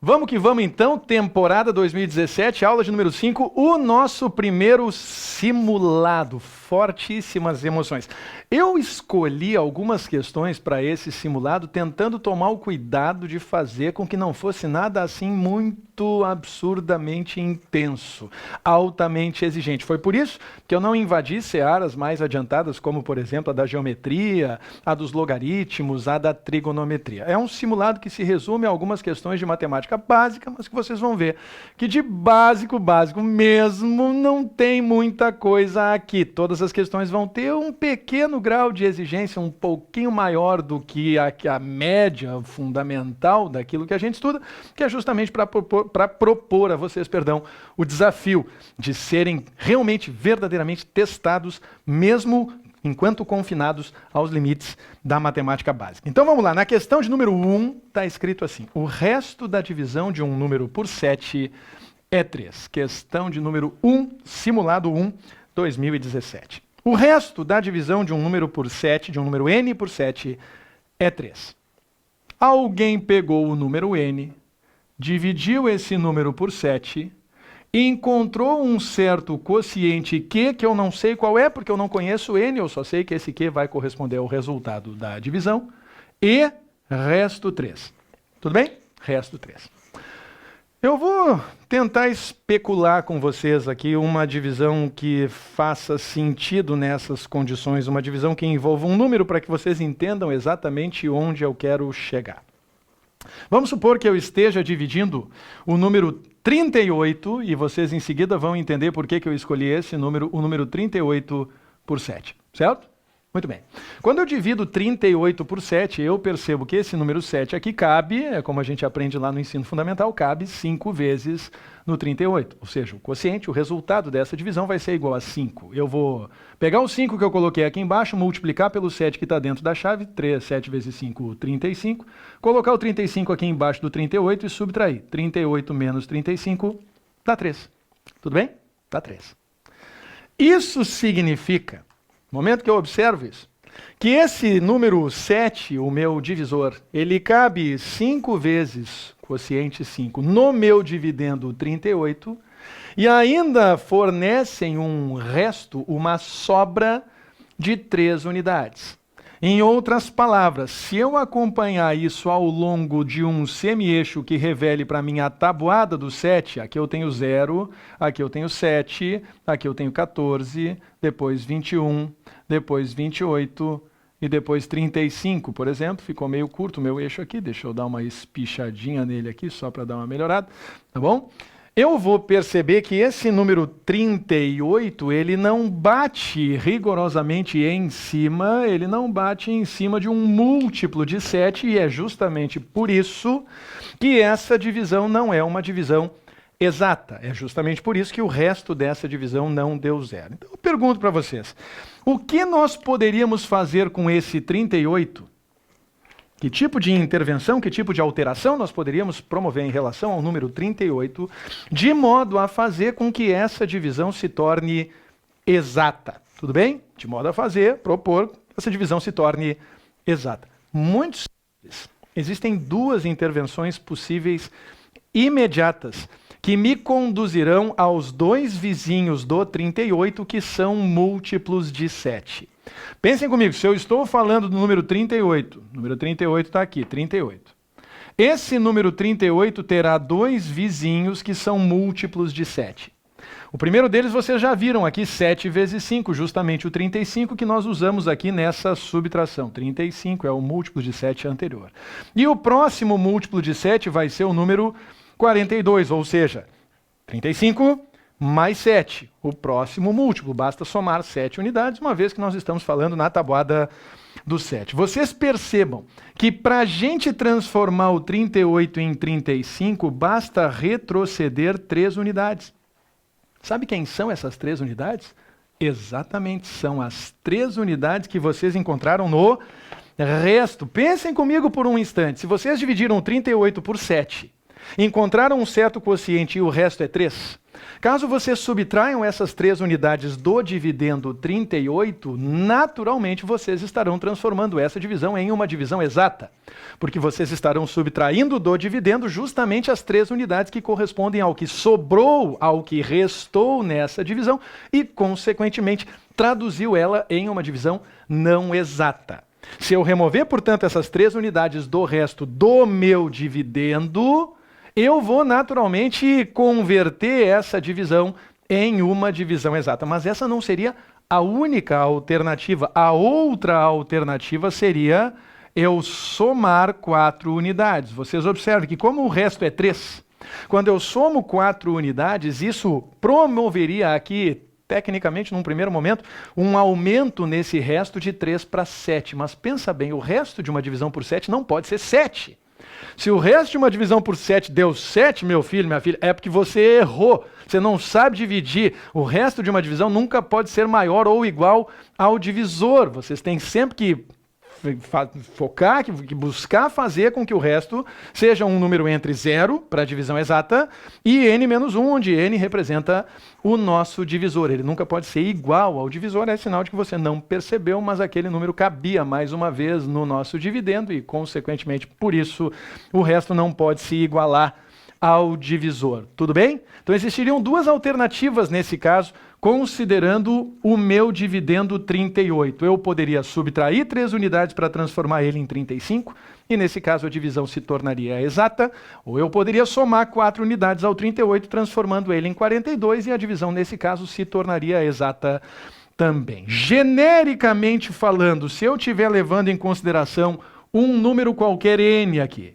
Vamos que vamos então, temporada 2017, aula de número 5, o nosso primeiro simulado, fortíssimas emoções. Eu escolhi algumas questões para esse simulado, tentando tomar o cuidado de fazer com que não fosse nada assim muito absurdamente intenso, altamente exigente. Foi por isso que eu não invadi searas mais adiantadas, como por exemplo a da geometria, a dos logaritmos, a da trigonometria. É um simulado que se resume a algumas questões de matemática básica, mas que vocês vão ver que de básico mesmo não tem muita coisa aqui. Todas as questões vão ter um pequeno grau de exigência, um pouquinho maior do que a média fundamental daquilo que a gente estuda, que é justamente para propor a vocês, o desafio de serem realmente, verdadeiramente testados, mesmo enquanto confinados aos limites da matemática básica. Então vamos lá, na questão de número 1, está escrito assim: o resto da divisão de um número por 7 é 3. Questão de número 1, simulado 1, 2017. O resto da divisão de um número por 7, de um número n por 7, é 3. Alguém pegou o número n, dividiu esse número por 7, e encontrou um certo quociente Q, que eu não sei qual é, porque eu não conheço n, eu só sei que esse Q vai corresponder ao resultado da divisão, e resto 3. Tudo bem? Resto 3. Eu vou tentar especular com vocês aqui uma divisão que faça sentido nessas condições, uma divisão que envolva um número para que vocês entendam exatamente onde eu quero chegar. Vamos supor que eu esteja dividindo o número 38, e vocês em seguida vão entender por que eu escolhi esse número, o número 38 por 7, certo? Muito bem. Quando eu divido 38 por 7, eu percebo que esse número 7 aqui cabe, é como a gente aprende lá no ensino fundamental, cabe 5 vezes no 38. Ou seja, o quociente, o resultado dessa divisão vai ser igual a 5. Eu vou pegar o 5 que eu coloquei aqui embaixo, multiplicar pelo 7 que está dentro da chave, 7 vezes 5, 35. Colocar o 35 aqui embaixo do 38 e subtrair. 38 menos 35 dá 3. Tudo bem? Dá 3. Isso significa, no momento que eu observo isso, que esse número 7, o meu divisor, ele cabe 5 vezes quociente 5 no meu dividendo 38 e ainda fornecem um resto, uma sobra de 3 unidades. Em outras palavras, se eu acompanhar isso ao longo de um semi-eixo que revele para mim a tabuada do 7, aqui eu tenho 0, aqui eu tenho 7, aqui eu tenho 14, depois 21, depois 28 e depois 35, por exemplo. Ficou meio curto o meu eixo aqui, deixa eu dar uma espichadinha nele aqui, só para dar uma melhorada, tá bom? Eu vou perceber que esse número 38, ele não bate rigorosamente em cima, ele não bate em cima de um múltiplo de 7, e é justamente por isso que essa divisão não é uma divisão exata. É justamente por isso que o resto dessa divisão não deu 0. Então eu pergunto para vocês, o que nós poderíamos fazer com esse 38? Que tipo de intervenção, que tipo de alteração nós poderíamos promover em relação ao número 38, de modo a fazer com que essa divisão se torne exata? Tudo bem? De modo a propor que essa divisão se torne exata. Muito simples. Existem 2 intervenções possíveis imediatas que me conduzirão aos 2 vizinhos do 38, que são múltiplos de 7. Pensem comigo, se eu estou falando do número 38, o número 38 está aqui, 38. Esse número 38 terá 2 vizinhos que são múltiplos de 7. O primeiro deles vocês já viram aqui, 7 vezes 5, justamente o 35 que nós usamos aqui nessa subtração. 35 é o múltiplo de 7 anterior. E o próximo múltiplo de 7 vai ser o número 42, ou seja, 35 mais 7, o próximo múltiplo. Basta somar 7 unidades, uma vez que nós estamos falando na tabuada do 7. Vocês percebam que para a gente transformar o 38 em 35, basta retroceder 3 unidades. Sabe quem são essas 3 unidades? Exatamente, são as 3 unidades que vocês encontraram no resto. Pensem comigo por um instante. Se vocês dividiram 38 por 7, Encontraram um certo quociente e o resto é 3? Caso vocês subtraiam essas 3 unidades do dividendo 38, naturalmente vocês estarão transformando essa divisão em uma divisão exata, porque vocês estarão subtraindo do dividendo justamente as 3 unidades que correspondem ao que sobrou, ao que restou nessa divisão e, consequentemente, traduziu ela em uma divisão não exata. Se eu remover, portanto, essas 3 unidades do resto do meu dividendo, eu vou naturalmente converter essa divisão em uma divisão exata. Mas essa não seria a única alternativa. A outra alternativa seria eu somar 4 unidades. Vocês observem que como o resto é 3, quando eu somo 4 unidades, isso promoveria aqui, tecnicamente, num primeiro momento, um aumento nesse resto de 3 para 7. Mas pensa bem, o resto de uma divisão por 7 não pode ser 7. Se o resto de uma divisão por 7 deu 7, meu filho, minha filha, é porque você errou. Você não sabe dividir. O resto de uma divisão nunca pode ser maior ou igual ao divisor. Vocês têm sempre que focar, que buscar fazer com que o resto seja um número entre 0, para a divisão exata, e n-1, onde n representa o nosso divisor. Ele nunca pode ser igual ao divisor, é sinal de que você não percebeu, mas aquele número cabia mais uma vez no nosso dividendo e, consequentemente, por isso, o resto não pode se igualar ao divisor. Tudo bem? Então existiriam 2 alternativas nesse caso, considerando o meu dividendo 38. Eu poderia subtrair 3 unidades para transformar ele em 35, e nesse caso a divisão se tornaria exata, ou eu poderia somar 4 unidades ao 38, transformando ele em 42, e a divisão nesse caso se tornaria exata também. Genericamente falando, se eu estiver levando em consideração um número qualquer n aqui,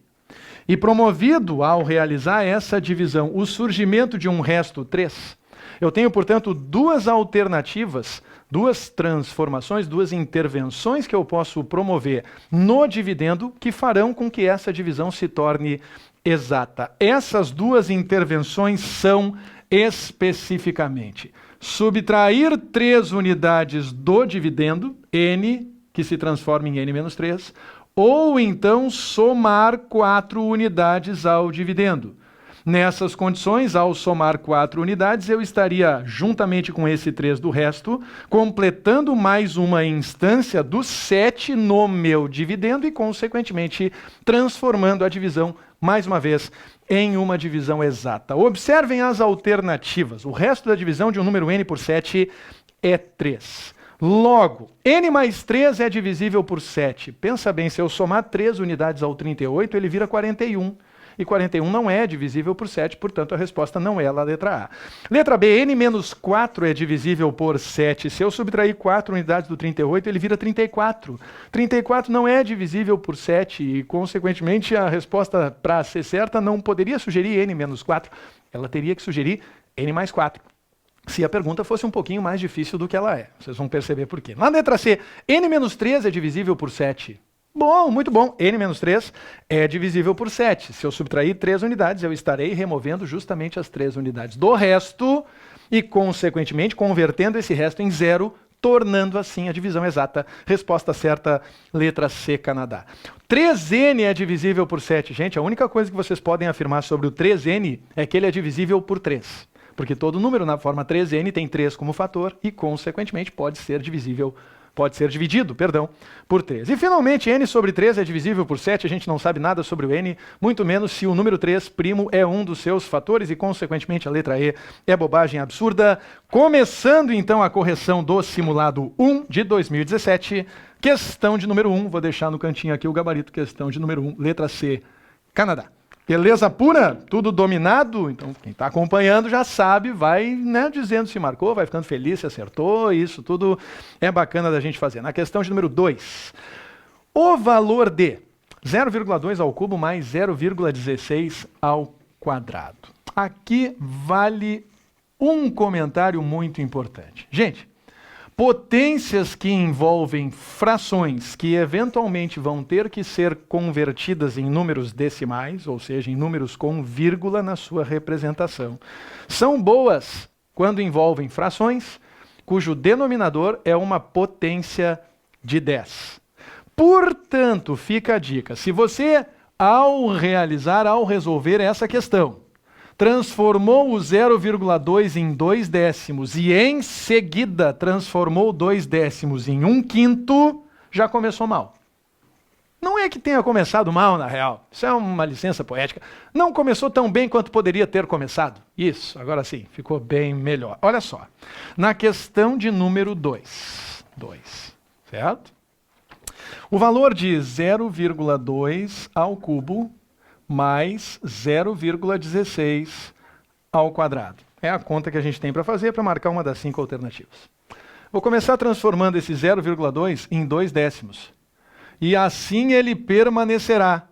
e promovido ao realizar essa divisão o surgimento de um resto 3, eu tenho, portanto, 2 alternativas, 2 transformações, 2 intervenções que eu posso promover no dividendo que farão com que essa divisão se torne exata. Essas 2 intervenções são especificamente subtrair 3 unidades do dividendo, n, que se transforma em n-3, ou então somar 4 unidades ao dividendo. Nessas condições, ao somar 4 unidades, eu estaria, juntamente com esse 3 do resto, completando mais uma instância do 7 no meu dividendo e, consequentemente, transformando a divisão, mais uma vez, em uma divisão exata. Observem as alternativas. O resto da divisão de um número n por 7 é 3. Logo, n mais 3 é divisível por 7. Pensa bem, se eu somar 3 unidades ao 38, ele vira 41. E 41 não é divisível por 7, portanto a resposta não é a letra A. Letra B, n menos 4 é divisível por 7. Se eu subtrair 4 unidades do 38, ele vira 34. 34 não é divisível por 7 e, consequentemente, a resposta para ser certa não poderia sugerir n menos 4. Ela teria que sugerir n mais 4. Se a pergunta fosse um pouquinho mais difícil do que ela é. Vocês vão perceber por quê. Na letra C, n menos 3 é divisível por 7. Bom, muito bom. n-3 é divisível por 7. Se eu subtrair 3 unidades, eu estarei removendo justamente as 3 unidades do resto e, consequentemente, convertendo esse resto em 0, tornando assim a divisão exata. Resposta certa, letra C, Canadá. 3n é divisível por 7. Gente, a única coisa que vocês podem afirmar sobre o 3n é que ele é divisível por 3. Porque todo número na forma 3n tem 3 como fator e, consequentemente, pode ser dividido, por 3. E, finalmente, n sobre 3 é divisível por 7. A gente não sabe nada sobre o n, muito menos se o número 3' é um dos seus fatores e, consequentemente, a letra E é bobagem absurda. Começando, então, a correção do simulado 1 de 2017. Questão de número 1. Vou deixar no cantinho aqui o gabarito. Questão de número 1, letra C, Canadá. Beleza pura? Tudo dominado? Então, quem está acompanhando já sabe, vai dizendo se marcou, vai ficando feliz se acertou, isso tudo é bacana da gente fazer. Na questão de número 2, o valor de 0,2 ao cubo mais 0,16 ao quadrado. Aqui vale um comentário muito importante. Gente, potências que envolvem frações que eventualmente vão ter que ser convertidas em números decimais, ou seja, em números com vírgula na sua representação, são boas quando envolvem frações cujo denominador é uma potência de 10. Portanto, fica a dica, se você ao resolver essa questão, transformou o 0,2 em 2 décimos e em seguida transformou 2 décimos em 1/5, já começou mal. Não é que tenha começado mal, na real. Isso é uma licença poética. Não começou tão bem quanto poderia ter começado. Isso, agora sim, ficou bem melhor. Olha só, na questão de número 2, certo? O valor de 0,2 ao cubo mais 0,16 ao quadrado. É a conta que a gente tem para fazer para marcar uma das 5 alternativas. Vou começar transformando esse 0,2 em 2 décimos. E assim ele permanecerá.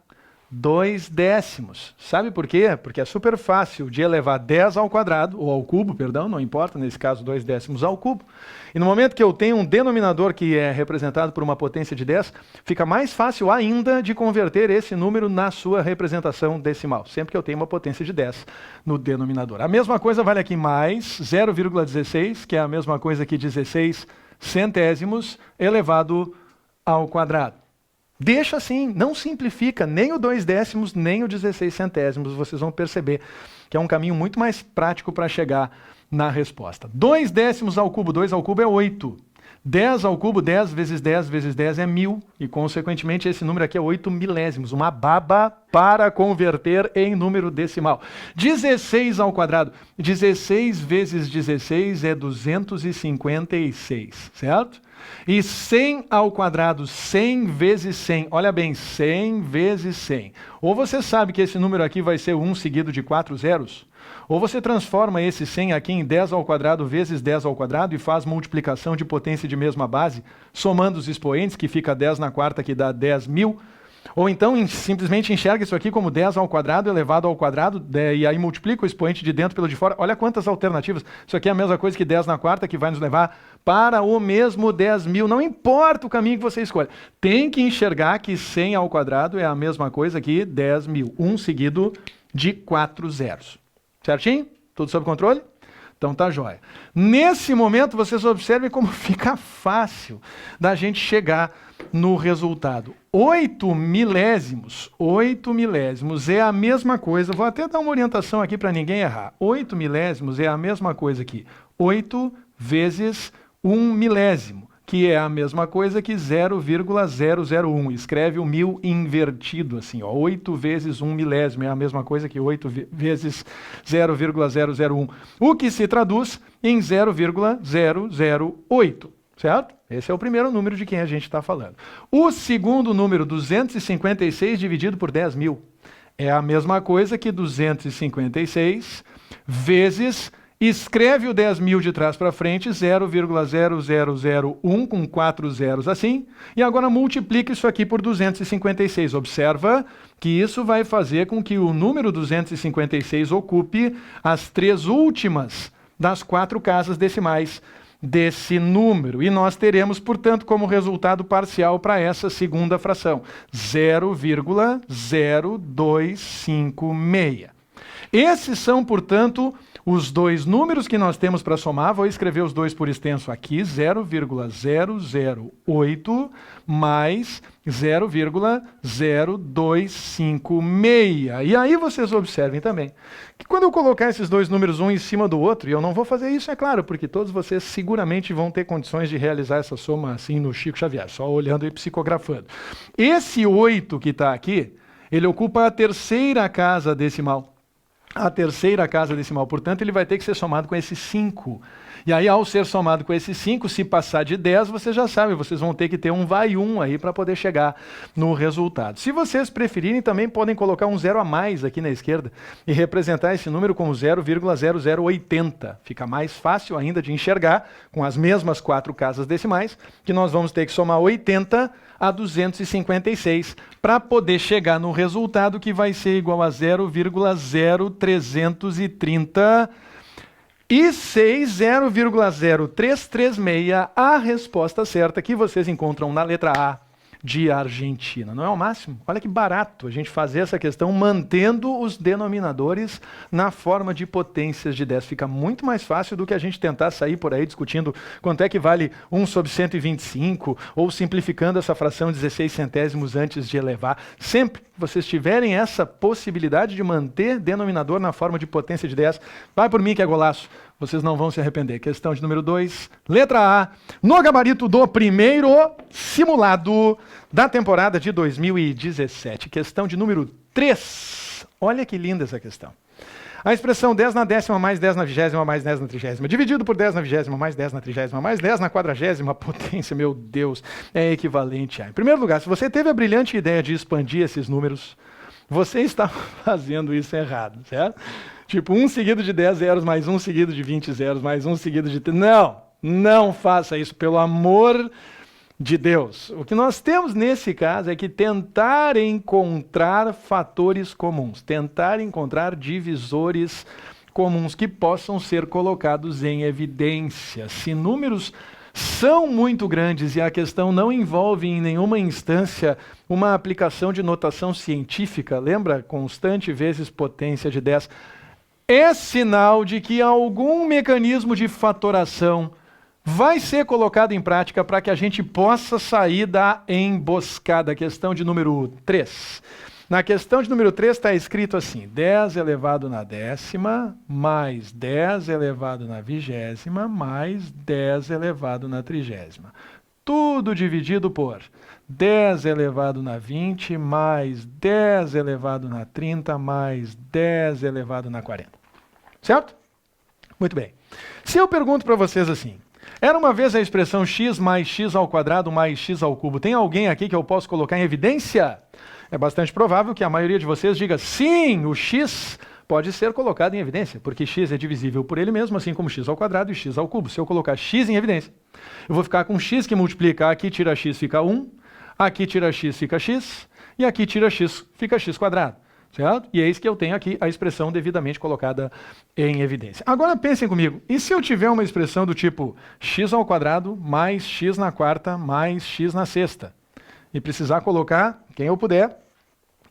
2 décimos. Sabe por quê? Porque é super fácil de elevar 10 ao quadrado, ou ao cubo, perdão, não importa, nesse caso 2 décimos ao cubo. E no momento que eu tenho um denominador que é representado por uma potência de 10, fica mais fácil ainda de converter esse número na sua representação decimal, sempre que eu tenho uma potência de 10 no denominador. A mesma coisa vale aqui mais 0,16, que é a mesma coisa que 16 centésimos elevado ao quadrado. Deixa assim, não simplifica nem o 2 décimos, nem o 16 centésimos. Vocês vão perceber que é um caminho muito mais prático para chegar na resposta. 2 décimos ao cubo, 2 ao cubo é 8. 10 ao cubo, 10 vezes 10 vezes 10 é 1000. E, consequentemente, esse número aqui é 8 milésimos. Uma baba para converter em número decimal. 16 ao quadrado. 16 vezes 16 é 256, certo? E 100 ao quadrado, 100 vezes 100. Olha bem, 100 vezes 100. Ou você sabe que esse número aqui vai ser 1 seguido de 4 zeros, ou você transforma esse 100 aqui em 10 ao quadrado vezes 10 ao quadrado e faz multiplicação de potência de mesma base, somando os expoentes, que fica 10 na quarta, que dá 10.000. Ou então simplesmente enxerga isso aqui como 10 ao quadrado elevado ao quadrado, e aí multiplica o expoente de dentro pelo de fora. Olha quantas alternativas. Isso aqui é a mesma coisa que 10 na quarta, que vai nos levar para o mesmo 10.000. Não importa o caminho que você escolhe. Tem que enxergar que 100 ao quadrado é a mesma coisa que 10.000. 1 seguido de 4 zeros. Certinho? Tudo sob controle? Então tá jóia. Nesse momento, vocês observem como fica fácil da gente chegar no resultado. 8 milésimos é a mesma coisa, vou até dar uma orientação aqui para ninguém errar. 8 milésimos é a mesma coisa que 8 vezes 1 milésimo, que é a mesma coisa que 0,001. Escreve o 1000 invertido assim, ó. 8 vezes 1 milésimo é a mesma coisa que 8 vezes 0,001, o que se traduz em 0,008, certo? Esse é o primeiro número de quem a gente está falando. O segundo número, 256 dividido por 10.000, é a mesma coisa que 256 vezes... Escreve o 10.000 de trás para frente, 0,0001 com 4 zeros assim, e agora multiplica isso aqui por 256. Observa que isso vai fazer com que o número 256 ocupe as 3 últimas das 4 casas decimais desse número. E nós teremos, portanto, como resultado parcial para essa segunda fração, 0,0256. Esses são, portanto, os dois números que nós temos para somar. Vou escrever os dois por extenso aqui, 0,008 mais 0,0256. E aí vocês observem também que quando eu colocar esses dois números um em cima do outro, e eu não vou fazer isso, é claro, porque todos vocês seguramente vão ter condições de realizar essa soma assim no Chico Xavier, só olhando e psicografando. Esse 8 que está aqui, ele ocupa a terceira casa decimal. A terceira casa decimal, portanto, ele vai ter que ser somado com esse 5. E aí, ao ser somado com esse 5, se passar de 10, vocês já sabem, vocês vão ter que ter um vai 1 aí para poder chegar no resultado. Se vocês preferirem, também podem colocar um 0 a mais aqui na esquerda e representar esse número como 0,0080. Fica mais fácil ainda de enxergar, com as mesmas 4 casas decimais, que nós vamos ter que somar 80 a 256 para poder chegar no resultado que vai ser igual a 0,0330 e 0,0336, a resposta certa que vocês encontram na letra A de Argentina. Não é o máximo? Olha que barato a gente fazer essa questão mantendo os denominadores na forma de potências de 10. Fica muito mais fácil do que a gente tentar sair por aí discutindo quanto é que vale 1 sobre 125 ou simplificando essa fração 16 centésimos antes de elevar. Sempre vocês tiverem essa possibilidade de manter denominador na forma de potência de 10, vai por mim que é golaço. Vocês não vão se arrepender. Questão de número 2, letra A. No gabarito do primeiro simulado da temporada de 2017. Questão de número 3. Olha que linda essa questão. A expressão 10 na décima mais 10 na vigésima mais 10 na trigésima, dividido por 10 na vigésima mais 10 na trigésima mais 10 na quadragésima potência, meu Deus, é equivalente a... Em primeiro lugar, se você teve a brilhante ideia de expandir esses números, você está fazendo isso errado, certo? Tipo, 1 seguido de 10 zeros mais 1 seguido de 20 zeros mais 1 seguido de... Não faça isso, pelo amor de Deus. O que nós temos nesse caso é que tentar encontrar fatores comuns, tentar encontrar divisores comuns que possam ser colocados em evidência. Se números são muito grandes e a questão não envolve em nenhuma instância uma aplicação de notação científica, lembra? Constante vezes potência de 10, é sinal de que algum mecanismo de fatoração vai ser colocado em prática para que a gente possa sair da emboscada. Questão de número 3. Na questão de número 3 está escrito assim: 10 elevado na décima, mais 10 elevado na vigésima, mais 10 elevado na trigésima. Tudo dividido por 10 elevado na 20, mais 10 elevado na 30, mais 10 elevado na 40. Certo? Muito bem. Se eu pergunto para vocês assim, era uma vez a expressão x mais x ao quadrado mais x ao cubo. Tem alguém aqui que eu posso colocar em evidência? É bastante provável que a maioria de vocês diga sim, o x pode ser colocado em evidência, porque x é divisível por ele mesmo, assim como x ao quadrado e x ao cubo. Se eu colocar x em evidência, eu vou ficar com x que multiplica, aqui tira x fica 1, aqui tira x fica x, e aqui tira x fica x quadrado. Certo? E eis que eu tenho aqui a expressão devidamente colocada em evidência. Agora pensem comigo, e se eu tiver uma expressão do tipo x ao quadrado mais x na quarta mais x na sexta? E precisar colocar, quem eu puder,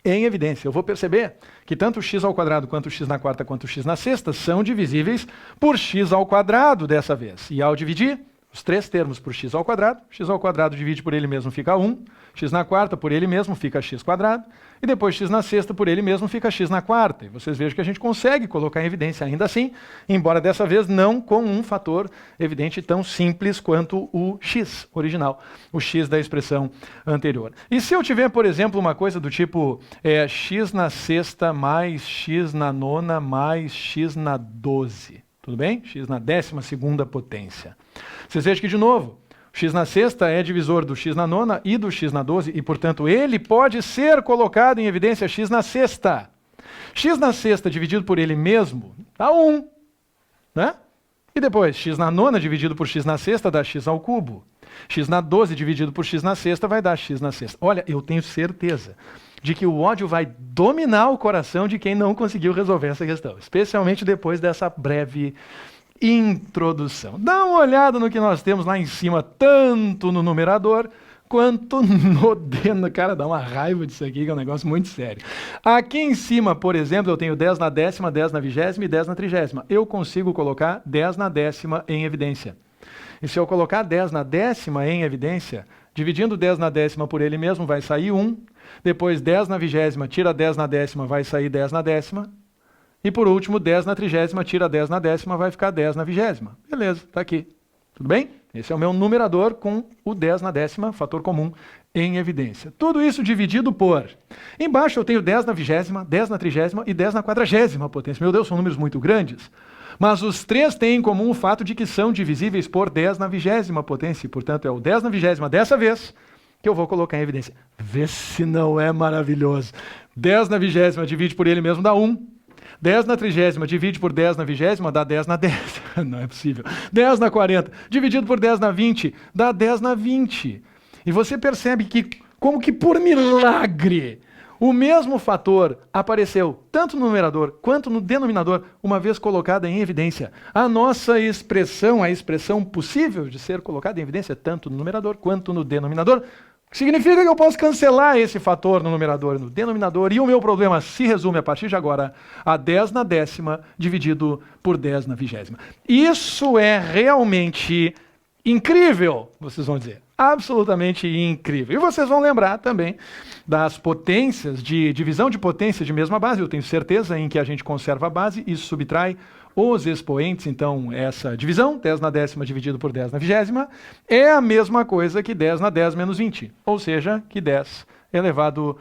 em evidência. Eu vou perceber que tanto x ao quadrado quanto x na quarta quanto x na sexta são divisíveis por x ao quadrado dessa vez. E ao dividir os três termos por x ao quadrado divide por ele mesmo fica 1, x na quarta por ele mesmo fica x quadrado, e depois x na sexta por ele mesmo fica x na quarta. E vocês vejam que a gente consegue colocar em evidência ainda assim, embora dessa vez não com um fator evidente tão simples quanto o x original, o x da expressão anterior. E se eu tiver, por exemplo, uma coisa do tipo x na sexta mais x na nona mais x na 12, tudo bem? X na 12ª potência. Vocês vejam que, de novo, x na sexta é divisor do x na nona e do x na 12, e, portanto, ele pode ser colocado em evidência x na sexta. X na sexta dividido por ele mesmo dá 1, né? E depois, x na nona dividido por x na sexta dá x ao cubo. X na 12 dividido por x na sexta vai dar x na sexta. Olha, eu tenho certeza de que o ódio vai dominar o coração de quem não conseguiu resolver essa questão, especialmente depois dessa breve introdução. Dá uma olhada no que nós temos lá em cima, tanto no numerador quanto no denominador. Cara, dá uma raiva disso aqui, que é um negócio muito sério. Aqui em cima, por exemplo, eu tenho 10 na décima, 10 na vigésima e 10 na trigésima. Eu consigo colocar 10 na décima em evidência. E se eu colocar 10 na décima em evidência, dividindo 10 na décima por ele mesmo, vai sair 1. Depois 10 na vigésima, tira 10 na décima, vai sair 10 na décima. E por último, 10 na trigésima, tira 10 na décima, vai ficar 10 na vigésima. Beleza, está aqui. Tudo bem? Esse é o meu numerador com o 10 na décima, fator comum, em evidência. Tudo isso dividido por... Embaixo eu tenho 10 na vigésima, 10 na trigésima e 10 na quadragésima potência. Meu Deus, são números muito grandes. Mas os três têm em comum o fato de que são divisíveis por 10 na vigésima potência. Portanto, é o 10 na vigésima dessa vez que eu vou colocar em evidência. Vê se não é maravilhoso. 10 na vigésima divide por ele mesmo dá 1. 10 na trigésima divide por 10 na vigésima dá 10 na décima. Não é possível. 10 na 40 dividido por 10 na 20 dá 10 na 20. E você percebe que, como que por milagre, o mesmo fator apareceu tanto no numerador quanto no denominador, uma vez colocada em evidência. A nossa expressão, a expressão possível de ser colocada em evidência tanto no numerador quanto no denominador, significa que eu posso cancelar esse fator no numerador e no denominador, e o meu problema se resume a partir de agora a 10 na décima dividido por 10 na vigésima. Isso é realmente incrível, vocês vão dizer. Absolutamente incrível. E vocês vão lembrar também das potências de divisão de potência de mesma base. Eu tenho certeza em que a gente conserva a base e subtrai os expoentes. Então, essa divisão, 10 na décima dividido por 10 na vigésima, é a mesma coisa que 10 na 10 menos 20. Ou seja, que 10 elevado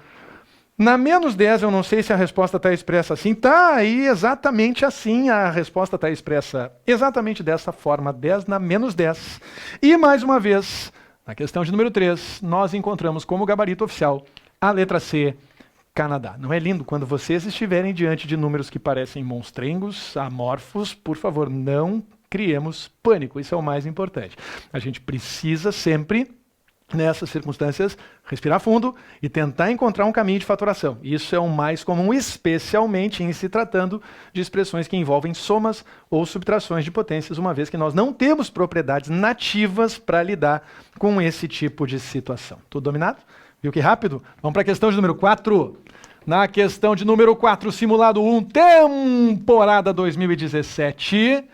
na menos 10, eu não sei se a resposta está expressa assim. Está aí exatamente assim, a resposta está expressa exatamente dessa forma, 10 na menos 10. E mais uma vez, na questão de número 3, nós encontramos como gabarito oficial a letra C, Canadá. Não é lindo? Quando vocês estiverem diante de números que parecem monstrengos, amorfos, por favor, não criemos pânico. Isso é o mais importante. A gente precisa sempre, nessas circunstâncias, respirar fundo e tentar encontrar um caminho de fatoração. Isso é o mais comum, especialmente em se tratando de expressões que envolvem somas ou subtrações de potências, uma vez que nós não temos propriedades nativas para lidar com esse tipo de situação. Tudo dominado? Viu que rápido? Vamos para a questão de número 4. Na questão de número 4, simulado 1, temporada 2017,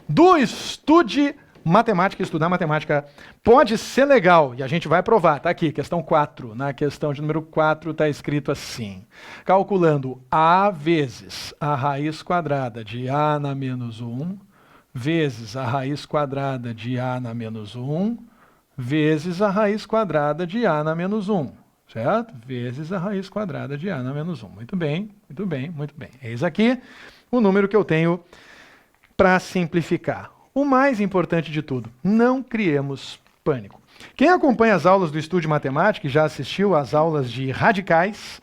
do Estude Matemática. Estudar matemática pode ser legal e a gente vai provar. Tá aqui, questão 4. Na questão de número 4 está escrito assim: calculando a vezes a raiz quadrada de a na menos 1 vezes a raiz quadrada de a na menos 1 vezes a raiz quadrada de a na menos 1. Certo? Vezes a raiz quadrada de a na menos 1. Muito bem, muito bem, muito bem. Eis aqui o número que eu tenho para simplificar. O mais importante de tudo, não criemos pânico. Quem acompanha as aulas do Estude Matemática e já assistiu às aulas de radicais,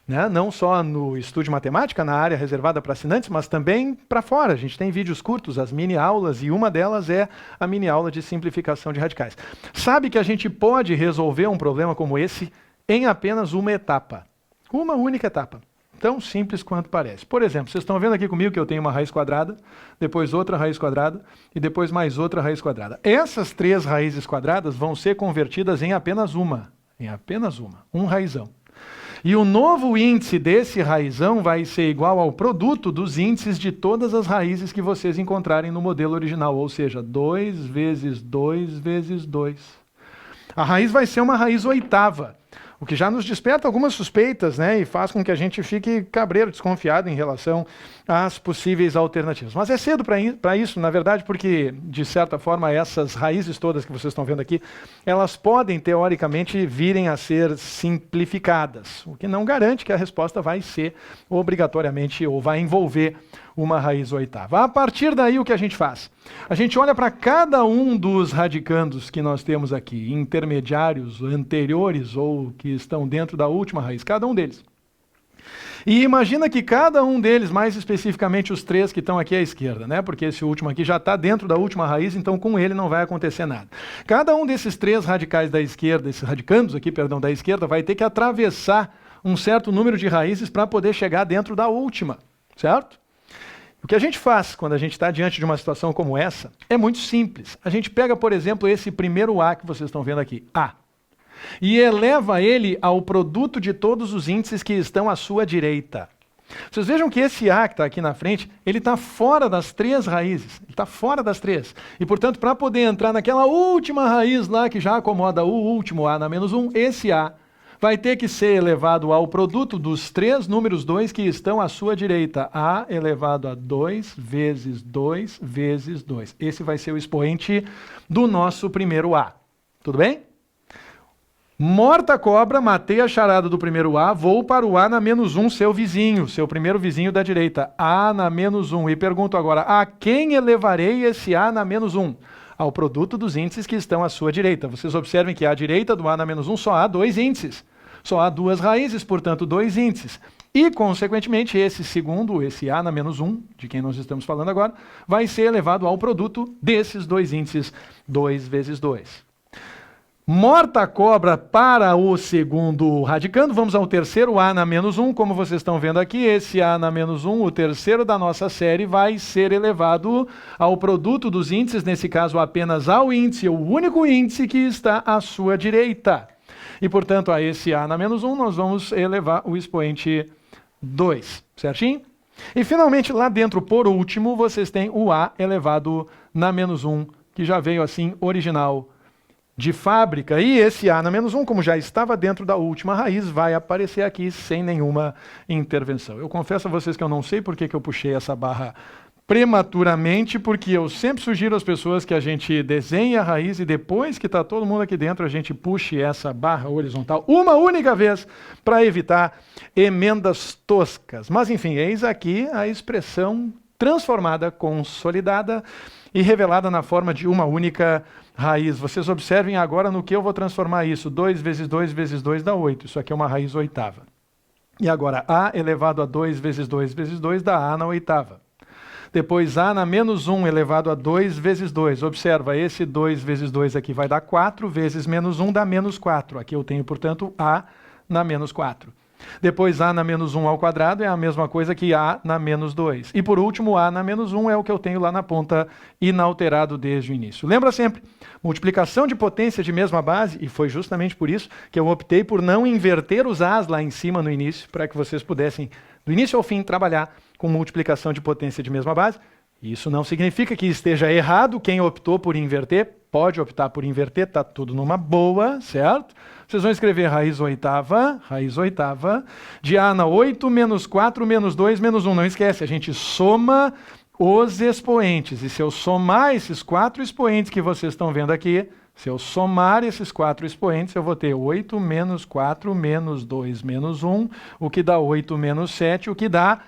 né, não só no Estude Matemática, na área reservada para assinantes, mas também para fora. A gente tem vídeos curtos, as mini-aulas, e uma delas é a mini-aula de simplificação de radicais. Sabe que a gente pode resolver um problema como esse em apenas uma etapa. Uma única etapa. Tão simples quanto parece. Por exemplo, vocês estão vendo aqui comigo que eu tenho uma raiz quadrada, depois outra raiz quadrada e depois mais outra raiz quadrada. Essas 3 raízes quadradas vão ser convertidas em apenas uma. Em apenas uma. Um raizão. E o novo índice desse raizão vai ser igual ao produto dos índices de todas as raízes que vocês encontrarem no modelo original. Ou seja, 2 vezes 2 vezes 2. A raiz vai ser uma raiz oitava. O que já nos desperta algumas suspeitas, né, e faz com que a gente fique cabreiro, desconfiado em relação às possíveis alternativas. Mas é cedo para isso, na verdade, porque, de certa forma, essas raízes todas que vocês estão vendo aqui, elas podem, teoricamente, virem a ser simplificadas, o que não garante que a resposta vai ser obrigatoriamente ou vai envolver uma raiz oitava. A partir daí, o que a gente faz? A gente olha para cada um dos radicandos que nós temos aqui, intermediários, anteriores ou que estão dentro da última raiz, cada um deles. E imagina que cada um deles, mais especificamente os 3 que estão aqui à esquerda, né? Porque esse último aqui já está dentro da última raiz, então com ele não vai acontecer nada. Cada um desses 3 radicais da esquerda, esses radicandos aqui, perdão, da esquerda, vai ter que atravessar um certo número de raízes para poder chegar dentro da última, certo? O que a gente faz quando a gente está diante de uma situação como essa é muito simples. A gente pega, por exemplo, esse primeiro A que vocês estão vendo aqui, A, e eleva ele ao produto de todos os índices que estão à sua direita. Vocês vejam que esse A que está aqui na frente, ele está fora das 3 raízes. Ele está fora das 3. E, portanto, para poder entrar naquela última raiz lá que já acomoda o último A na menos 1, esse A vai ter que ser elevado ao produto dos 3 números 2 que estão à sua direita. A elevado a 2 vezes 2 vezes 2. Esse vai ser o expoente do nosso primeiro A. Tudo bem? Morta a cobra, matei a charada do primeiro A, vou para o A na menos 1, seu vizinho, seu primeiro vizinho da direita. A na menos 1. E pergunto agora, a quem elevarei esse A na menos 1? Ao produto dos índices que estão à sua direita. Vocês observem que à direita do A na menos 1 só há 2 índices. Só há 2 raízes, portanto, 2 índices. E, consequentemente, esse segundo, esse A na menos 1, de quem nós estamos falando agora, vai ser elevado ao produto desses 2 índices, 2 vezes 2. Morta a cobra para o segundo radicando, vamos ao terceiro A na menos 1, como vocês estão vendo aqui, esse A na menos 1, o terceiro da nossa série, vai ser elevado ao produto dos índices, nesse caso apenas ao índice, o único índice que está à sua direita. E, portanto, a esse A na menos 1, nós vamos elevar o expoente 2, certinho? E, finalmente, lá dentro, por último, vocês têm o A elevado na menos 1 que já veio assim original de fábrica. E esse a na menos 1, como já estava dentro da última raiz, vai aparecer aqui sem nenhuma intervenção. Eu confesso a vocês que eu não sei por que eu puxei essa barra prematuramente, porque eu sempre sugiro às pessoas que a gente desenhe a raiz e depois que está todo mundo aqui dentro, a gente puxe essa barra horizontal uma única vez para evitar emendas toscas. Mas enfim, eis aqui a expressão transformada, consolidada e revelada na forma de uma única raiz. Vocês observem agora no que eu vou transformar isso. 2 vezes 2 vezes 2 dá 8. Isso aqui é uma raiz oitava. E agora a elevado a 2 vezes 2 vezes 2 dá a na oitava. Depois a na menos 1 elevado a 2 vezes 2. Observa, esse 2 vezes 2 aqui vai dar 4, vezes menos 1 dá menos 4. Aqui eu tenho, portanto, a na menos 4. Depois a na menos 1 ao quadrado é a mesma coisa que a na menos 2. E por último, a na menos 1 é o que eu tenho lá na ponta, inalterado desde o início. Lembra sempre, multiplicação de potência de mesma base, e foi justamente por isso que eu optei por não inverter os as lá em cima no início, para que vocês pudessem, do início ao fim, trabalhar com multiplicação de potência de mesma base. Isso não significa que esteja errado. Quem optou por inverter, pode optar por inverter, está tudo numa boa, certo? Vocês vão escrever raiz oitava, de a na 8 menos 4 menos 2 menos 1. Não esquece, a gente soma os expoentes. E se eu somar esses 4 expoentes que vocês estão vendo aqui, se eu somar esses 4 expoentes, eu vou ter 8 menos 4 menos 2 menos 1, o que dá 8 menos 7, o que dá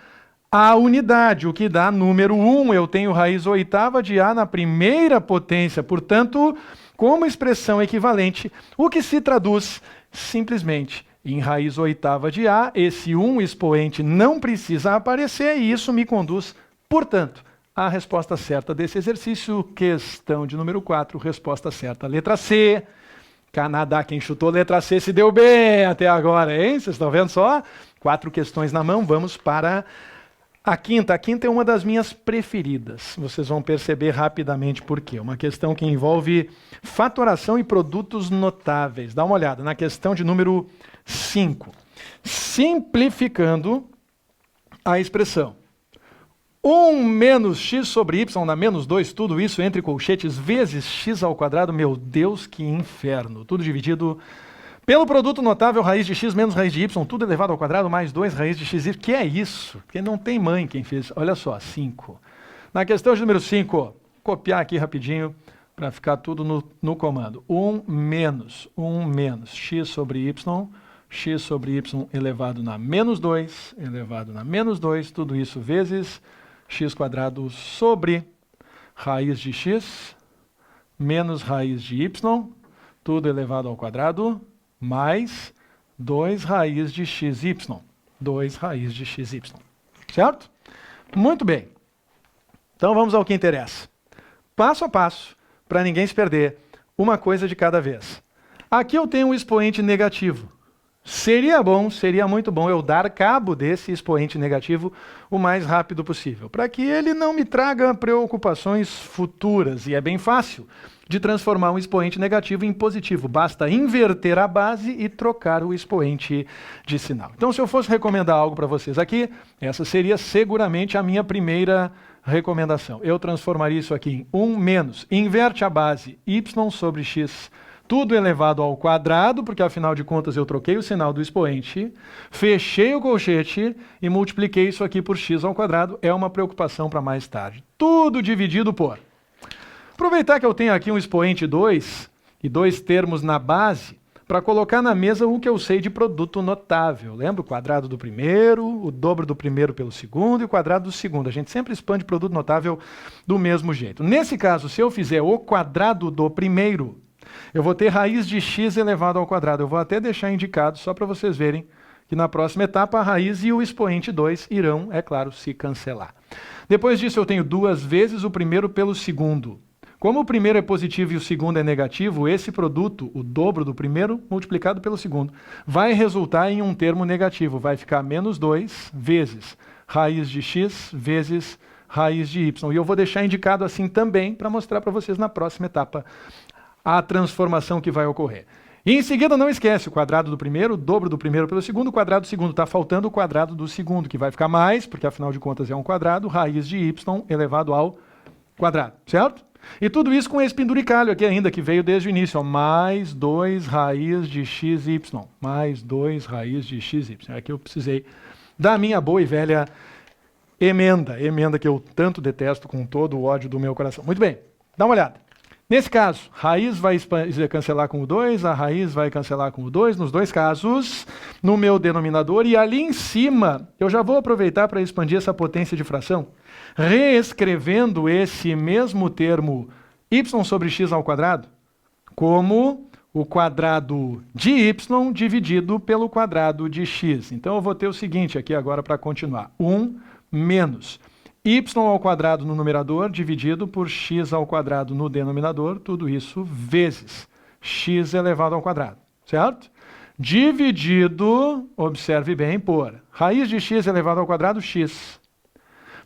a unidade, o que dá número 1. Eu tenho raiz oitava de a na primeira potência, portanto, como expressão equivalente, o que se traduz simplesmente em raiz oitava de a, esse 1 expoente não precisa aparecer e isso me conduz, portanto, à resposta certa desse exercício, questão de número 4, resposta certa, letra C. Canadá, quem chutou letra C se deu bem até agora, hein? Vocês estão vendo só? 4 questões na mão, vamos para a quinta. A quinta é uma das minhas preferidas. Vocês vão perceber rapidamente por quê. Uma questão que envolve fatoração e produtos notáveis. Dá uma olhada na questão de número 5. Simplificando a expressão 1 menos x sobre y na menos 2, tudo isso entre colchetes, vezes x ao quadrado. Meu Deus, que inferno. Tudo dividido pelo produto notável, raiz de x menos raiz de y, tudo elevado ao quadrado, mais 2 raiz de x. Que é isso? Porque não tem mãe quem fez. Olha só, 5. Na questão de número 5, copiar aqui rapidinho para ficar tudo no comando. 1 menos x sobre y elevado na menos 2, tudo isso vezes x quadrado sobre raiz de x menos raiz de y, tudo elevado ao quadrado, mais 2 raiz de xy. 2 raiz de xy. Certo? Muito bem. Então vamos ao que interessa. Passo a passo, para ninguém se perder, uma coisa de cada vez. Aqui eu tenho um expoente negativo. Seria muito bom eu dar cabo desse expoente negativo o mais rápido possível, para que ele não me traga preocupações futuras. E é bem fácil de transformar um expoente negativo em positivo. Basta inverter a base e trocar o expoente de sinal. Então, se eu fosse recomendar algo para vocês aqui, essa seria seguramente a minha primeira recomendação. Eu transformaria isso aqui em 1 menos, inverte a base y sobre x, tudo elevado ao quadrado, porque afinal de contas eu troquei o sinal do expoente, fechei o colchete e multipliquei isso aqui por x ao quadrado. É uma preocupação para mais tarde. Tudo dividido por... Aproveitar que eu tenho aqui um expoente 2 e 2 termos na base, para colocar na mesa o que eu sei de produto notável. Lembra o quadrado do primeiro, o dobro do primeiro pelo segundo e o quadrado do segundo. A gente sempre expande produto notável do mesmo jeito. Nesse caso, se eu fizer o quadrado do primeiro, eu vou ter raiz de x elevado ao quadrado. Eu vou até deixar indicado, só para vocês verem, que na próxima etapa a raiz e o expoente 2 irão, é claro, se cancelar. Depois disso eu tenho 2 vezes o primeiro pelo segundo. Como o primeiro é positivo e o segundo é negativo, esse produto, o dobro do primeiro multiplicado pelo segundo, vai resultar em um termo negativo. Vai ficar menos 2 vezes raiz de x vezes raiz de y. E eu vou deixar indicado assim também para mostrar para vocês na próxima etapa a transformação que vai ocorrer. E em seguida, não esquece, o quadrado do primeiro, o dobro do primeiro pelo segundo, o quadrado do segundo. Está faltando o quadrado do segundo, que vai ficar mais, porque afinal de contas é um quadrado, raiz de y elevado ao quadrado, certo? E tudo isso com esse penduricalho aqui ainda, que veio desde o início, ó, mais 2 raiz de xy, mais 2 raiz de xy. Aqui eu precisei da minha boa e velha emenda que eu tanto detesto com todo o ódio do meu coração. Muito bem, dá uma olhada. Nesse caso, raiz vai cancelar com o 2, a raiz vai cancelar com o 2, nos dois casos, no meu denominador, e ali em cima, eu já vou aproveitar para expandir essa potência de fração, reescrevendo esse mesmo termo y sobre x ao quadrado como o quadrado de y dividido pelo quadrado de x. Então eu vou ter o seguinte aqui agora para continuar. 1 menos y ao quadrado no numerador dividido por x ao quadrado no denominador, tudo isso vezes x elevado ao quadrado, certo? Dividido, observe bem, por raiz de x elevado ao quadrado, x,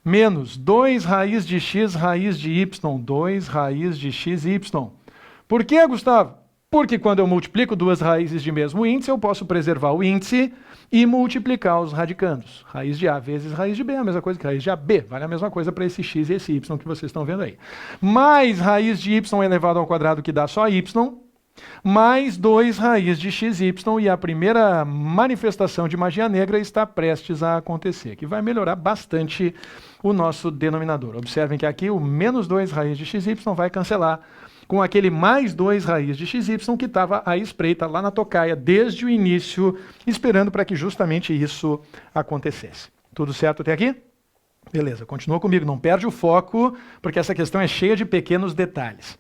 menos 2 raiz de x raiz de y, 2 raiz de x y. Por que, Gustavo? Porque quando eu multiplico duas raízes de mesmo índice, eu posso preservar o índice e multiplicar os radicandos. Raiz de A vezes raiz de B é a mesma coisa que raiz de AB. Vale a mesma coisa para esse x e esse y que vocês estão vendo aí. Mais raiz de y elevado ao quadrado, que dá só y, mais 2 raiz de xy, e a primeira manifestação de magia negra está prestes a acontecer, que vai melhorar bastante o nosso denominador. Observem que aqui o menos 2 raiz de xy vai cancelar com aquele mais 2 raiz de xy que estava à espreita lá na tocaia desde o início, esperando para que justamente isso acontecesse. Tudo certo até aqui? Beleza, continua comigo, não perde o foco, porque essa questão é cheia de pequenos detalhes.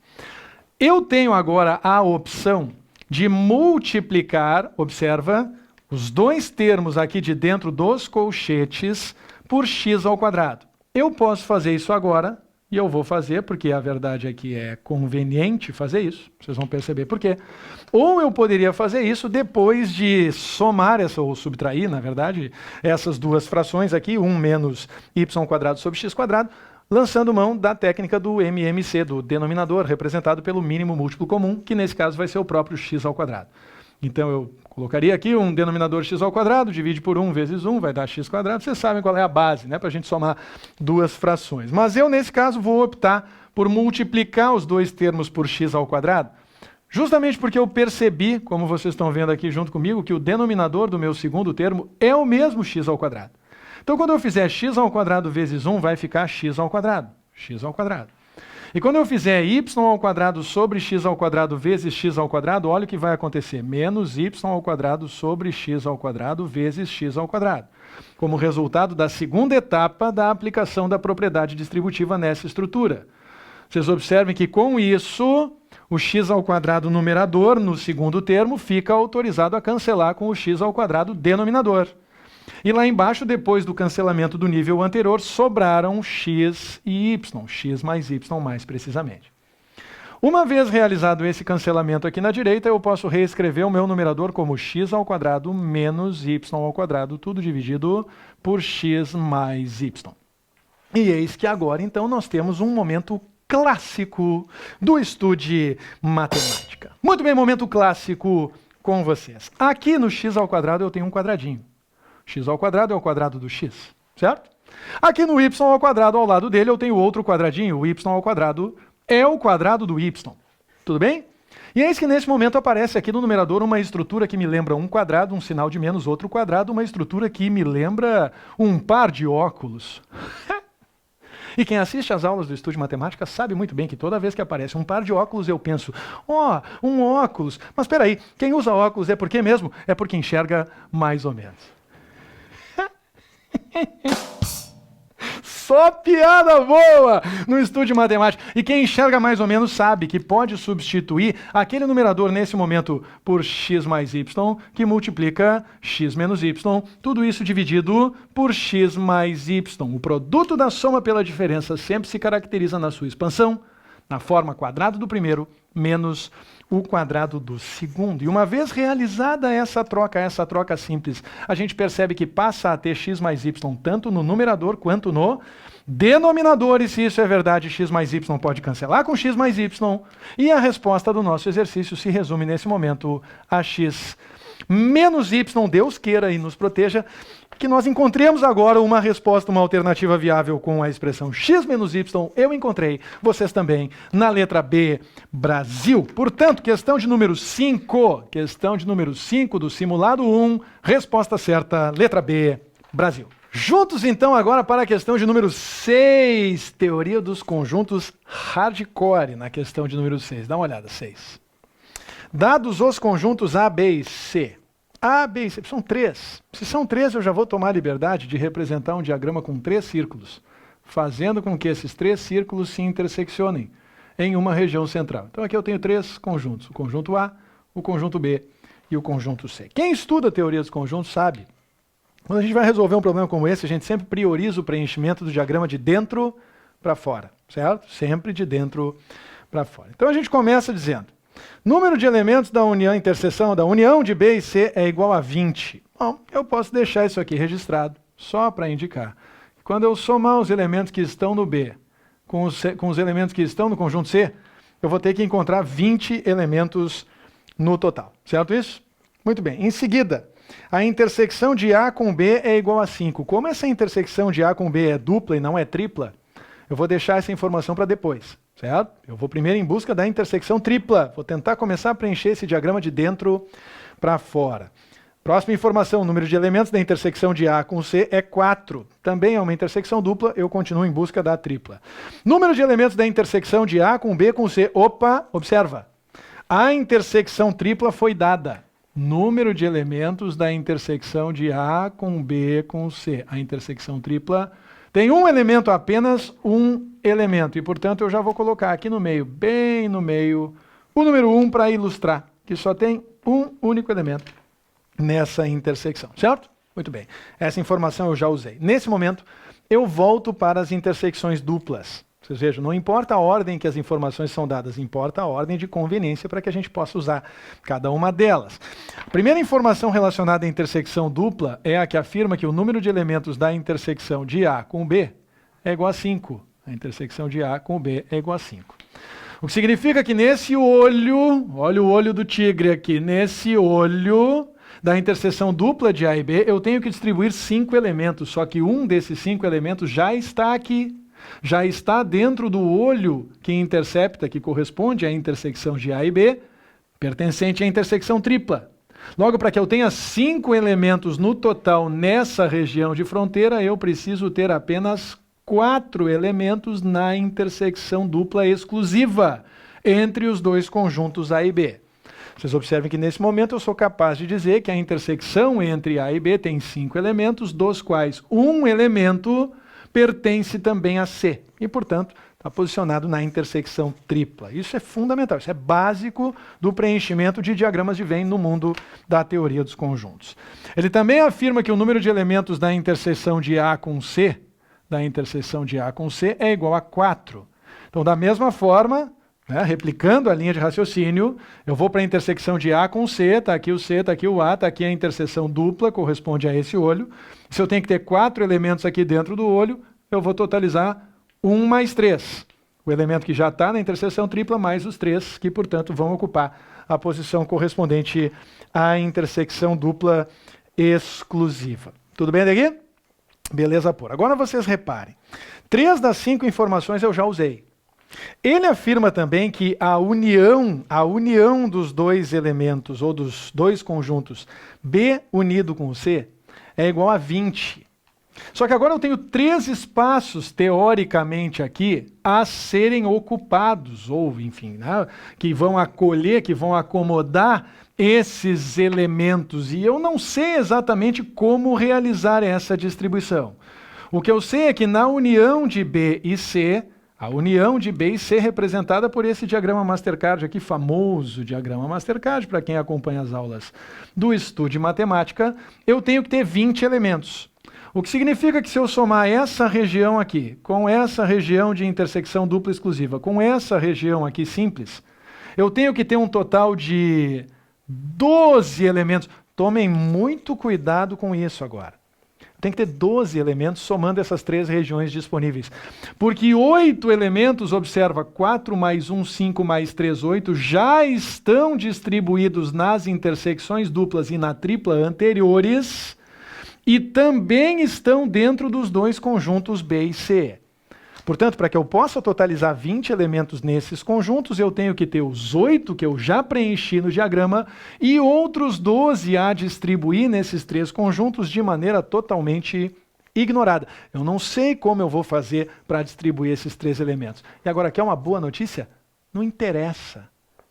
Eu tenho agora a opção de multiplicar, observa, os dois termos aqui de dentro dos colchetes por x ao quadrado. Eu posso fazer isso agora, e eu vou fazer, porque a verdade é que é conveniente fazer isso, vocês vão perceber por quê. Ou eu poderia fazer isso depois de somar, ou subtrair, na verdade, essas duas frações aqui, 1 menos y² sobre x², lançando mão da técnica do MMC, do denominador, representado pelo mínimo múltiplo comum, que nesse caso vai ser o próprio x². Então eu colocaria aqui um denominador x², divide por 1 vezes 1, vai dar x². Vocês sabem qual é a base, né, para a gente somar duas frações. Mas eu, nesse caso, vou optar por multiplicar os dois termos por x², justamente porque eu percebi, como vocês estão vendo aqui junto comigo, que o denominador do meu segundo termo é o mesmo x². Então, quando eu fizer x² vezes 1, vai ficar x². E quando eu fizer y² sobre x² vezes x², olha o que vai acontecer. Menos y² sobre x² vezes x². Como resultado da segunda etapa da aplicação da propriedade distributiva nessa estrutura. Vocês observem que com isso, o x² numerador, no segundo termo, fica autorizado a cancelar com o x² denominador. E lá embaixo, depois do cancelamento do nível anterior, sobraram x e y, x mais y mais precisamente. Uma vez realizado esse cancelamento aqui na direita, eu posso reescrever o meu numerador como x² menos y², tudo dividido por x mais y. E eis que agora, então, nós temos um momento clássico do Estude Matemática. Muito bem, momento clássico com vocês. Aqui no x² eu tenho um quadradinho. x² é o quadrado do x, certo? Aqui no y² ao lado dele eu tenho outro quadradinho, o y² é o quadrado do y. Tudo bem? E eis que nesse momento aparece aqui no numerador uma estrutura que me lembra um quadrado, um sinal de menos outro quadrado, uma estrutura que me lembra um par de óculos. E quem assiste às aulas do Estudo de Matemática sabe muito bem que toda vez que aparece um par de óculos eu penso, ó, um óculos. Mas espera aí, quem usa óculos é por quê mesmo? É porque enxerga mais ou menos. Só piada boa no Estudo de Matemática. E quem enxerga mais ou menos sabe que pode substituir aquele numerador nesse momento por x mais y, que multiplica x menos y, tudo isso dividido por x mais y. O produto da soma pela diferença sempre se caracteriza na sua expansão, na forma quadrado do primeiro menos o quadrado do segundo. E uma vez realizada essa troca simples, a gente percebe que passa a ter x mais y tanto no numerador quanto no denominador. E se isso é verdade, x mais y pode cancelar com x mais y. E a resposta do nosso exercício se resume nesse momento a x menos y, Deus queira e nos proteja, que nós encontremos agora uma resposta, uma alternativa viável com a expressão x menos y. Eu encontrei, vocês também, na letra B, Brasil. Portanto, questão de número 5. Questão de número 5 do simulado 1. Resposta certa, letra B, Brasil. Juntos, então, agora para a questão de número 6. Teoria dos conjuntos hardcore, na questão de número 6. Dá uma olhada, 6. Dados os conjuntos A, B e C. A, B e C, são 3. Se são 3, eu já vou tomar a liberdade de representar um diagrama com 3 círculos, fazendo com que esses 3 círculos se interseccionem em uma região central. Então aqui eu tenho 3 conjuntos, o conjunto A, o conjunto B e o conjunto C. Quem estuda a teoria dos conjuntos sabe, quando a gente vai resolver um problema como esse, a gente sempre prioriza o preenchimento do diagrama de dentro para fora, certo? Sempre de dentro para fora. Então a gente começa dizendo, número de elementos da união, interseção da união de B e C é igual a 20. Bom, eu posso deixar isso aqui registrado, só para indicar. Quando eu somar os elementos que estão no B com os elementos que estão no conjunto C, eu vou ter que encontrar 20 elementos no total. Certo isso? Muito bem. Em seguida, a intersecção de A com B é igual a 5. Como essa intersecção de A com B é dupla e não é tripla, eu vou deixar essa informação para depois. Certo? Eu vou primeiro em busca da intersecção tripla. Vou tentar começar a preencher esse diagrama de dentro para fora. Próxima informação, o número de elementos da intersecção de A com C é 4. Também é uma intersecção dupla, eu continuo em busca da tripla. Número de elementos da intersecção de A com B com C. Opa, observa. A intersecção tripla foi dada. Número de elementos da intersecção de A com B com C. A intersecção tripla tem um elemento, apenas um elemento. E, portanto, eu já vou colocar aqui no meio, bem no meio, o número 1 para ilustrar, que só tem um único elemento nessa intersecção, certo? Muito bem. Essa informação eu já usei. Nesse momento, eu volto para as intersecções duplas. Vocês vejam, não importa a ordem que as informações são dadas, importa a ordem de conveniência para que a gente possa usar cada uma delas. A primeira informação relacionada à intersecção dupla é a que afirma que o número de elementos da intersecção de A com B é igual a 5. A intersecção de A com B é igual a 5. O que significa que nesse olho, olha o olho do tigre aqui, nesse olho da interseção dupla de A e B, eu tenho que distribuir 5 elementos, só que um desses 5 elementos já está aqui. Já está dentro do olho que intercepta, que corresponde à intersecção de A e B, pertencente à intersecção tripla. Logo, para que eu tenha 5 elementos no total nessa região de fronteira, eu preciso ter apenas 4 elementos na intersecção dupla exclusiva entre os dois conjuntos A e B. Vocês observem que nesse momento eu sou capaz de dizer que a intersecção entre A e B tem 5 elementos, dos quais um elemento pertence também a C e, portanto, está posicionado na intersecção tripla. Isso é fundamental, isso é básico do preenchimento de diagramas de Venn no mundo da teoria dos conjuntos. Ele também afirma que o número de elementos da interseção de A com C, é igual a 4. Então, da mesma forma, né, replicando a linha de raciocínio, eu vou para a intersecção de A com C, está aqui o C, está aqui o A, está aqui a interseção dupla, corresponde a esse olho. Se eu tenho que ter 4 elementos aqui dentro do olho, eu vou totalizar 1 mais 3. O elemento que já está na interseção tripla, mais os 3, que, portanto, vão ocupar a posição correspondente à intersecção dupla exclusiva. Tudo bem daqui? Beleza pura. Agora vocês reparem. 3 das 5 informações eu já usei. Ele afirma também que a união dos dois elementos, ou dos dois conjuntos, B unido com C, é igual a 20. Só que agora eu tenho 3 espaços, teoricamente aqui, a serem ocupados, ou enfim, né, que vão acolher, que vão acomodar esses elementos. E eu não sei exatamente como realizar essa distribuição. O que eu sei é que na união de B e C, a união de B e C representada por esse diagrama Mastercard aqui, famoso diagrama Mastercard, para quem acompanha as aulas do estudo de matemática, eu tenho que ter 20 elementos. O que significa que se eu somar essa região aqui, com essa região de intersecção dupla exclusiva, com essa região aqui simples, eu tenho que ter um total de 12 elementos. Tomem muito cuidado com isso agora. Tem que ter 12 elementos somando essas 3 regiões disponíveis. Porque 8 elementos, observa, 4 mais 1, 5 mais 3, 8, já estão distribuídos nas intersecções duplas e na tripla anteriores, e também estão dentro dos dois conjuntos B e C. Portanto, para que eu possa totalizar 20 elementos nesses conjuntos, eu tenho que ter os 8 que eu já preenchi no diagrama e outros 12 a distribuir nesses 3 conjuntos de maneira totalmente ignorada. Eu não sei como eu vou fazer para distribuir esses 3 elementos. E agora, quer uma boa notícia? Não interessa.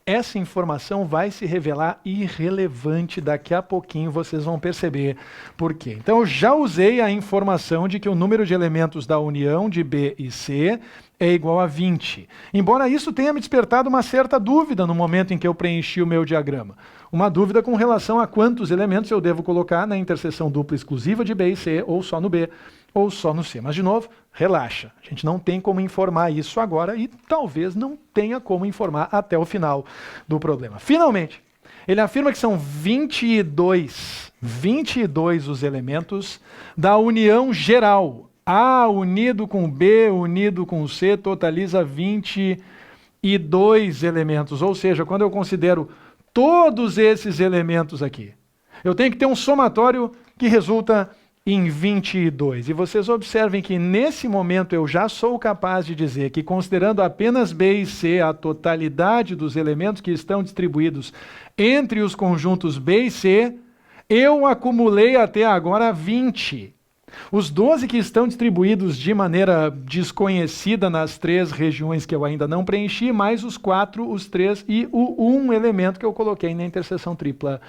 Essa informação vai se revelar irrelevante daqui a pouquinho, vocês vão perceber por quê. Então, eu já usei a informação de que o número de elementos da união de B e C é igual a 20. Embora isso tenha me despertado uma certa dúvida no momento em que eu preenchi o meu diagrama. Uma dúvida com relação a quantos elementos eu devo colocar na interseção dupla exclusiva de B e C, ou só no B, ou só no C. Mas, de novo, relaxa. A gente não tem como informar isso agora e talvez não tenha como informar até o final do problema. Finalmente, ele afirma que são 22 os elementos da união geral. A unido com B unido com C totaliza 22 elementos. Ou seja, quando eu considero todos esses elementos aqui, eu tenho que ter um somatório que resulta em 22. E vocês observem que nesse momento eu já sou capaz de dizer que, considerando apenas B e C, a totalidade dos elementos que estão distribuídos entre os conjuntos B e C, eu acumulei até agora 20. Os 12 que estão distribuídos de maneira desconhecida nas 3 regiões que eu ainda não preenchi, mais os 4, os 3 e o 1 elemento que eu coloquei na interseção tripla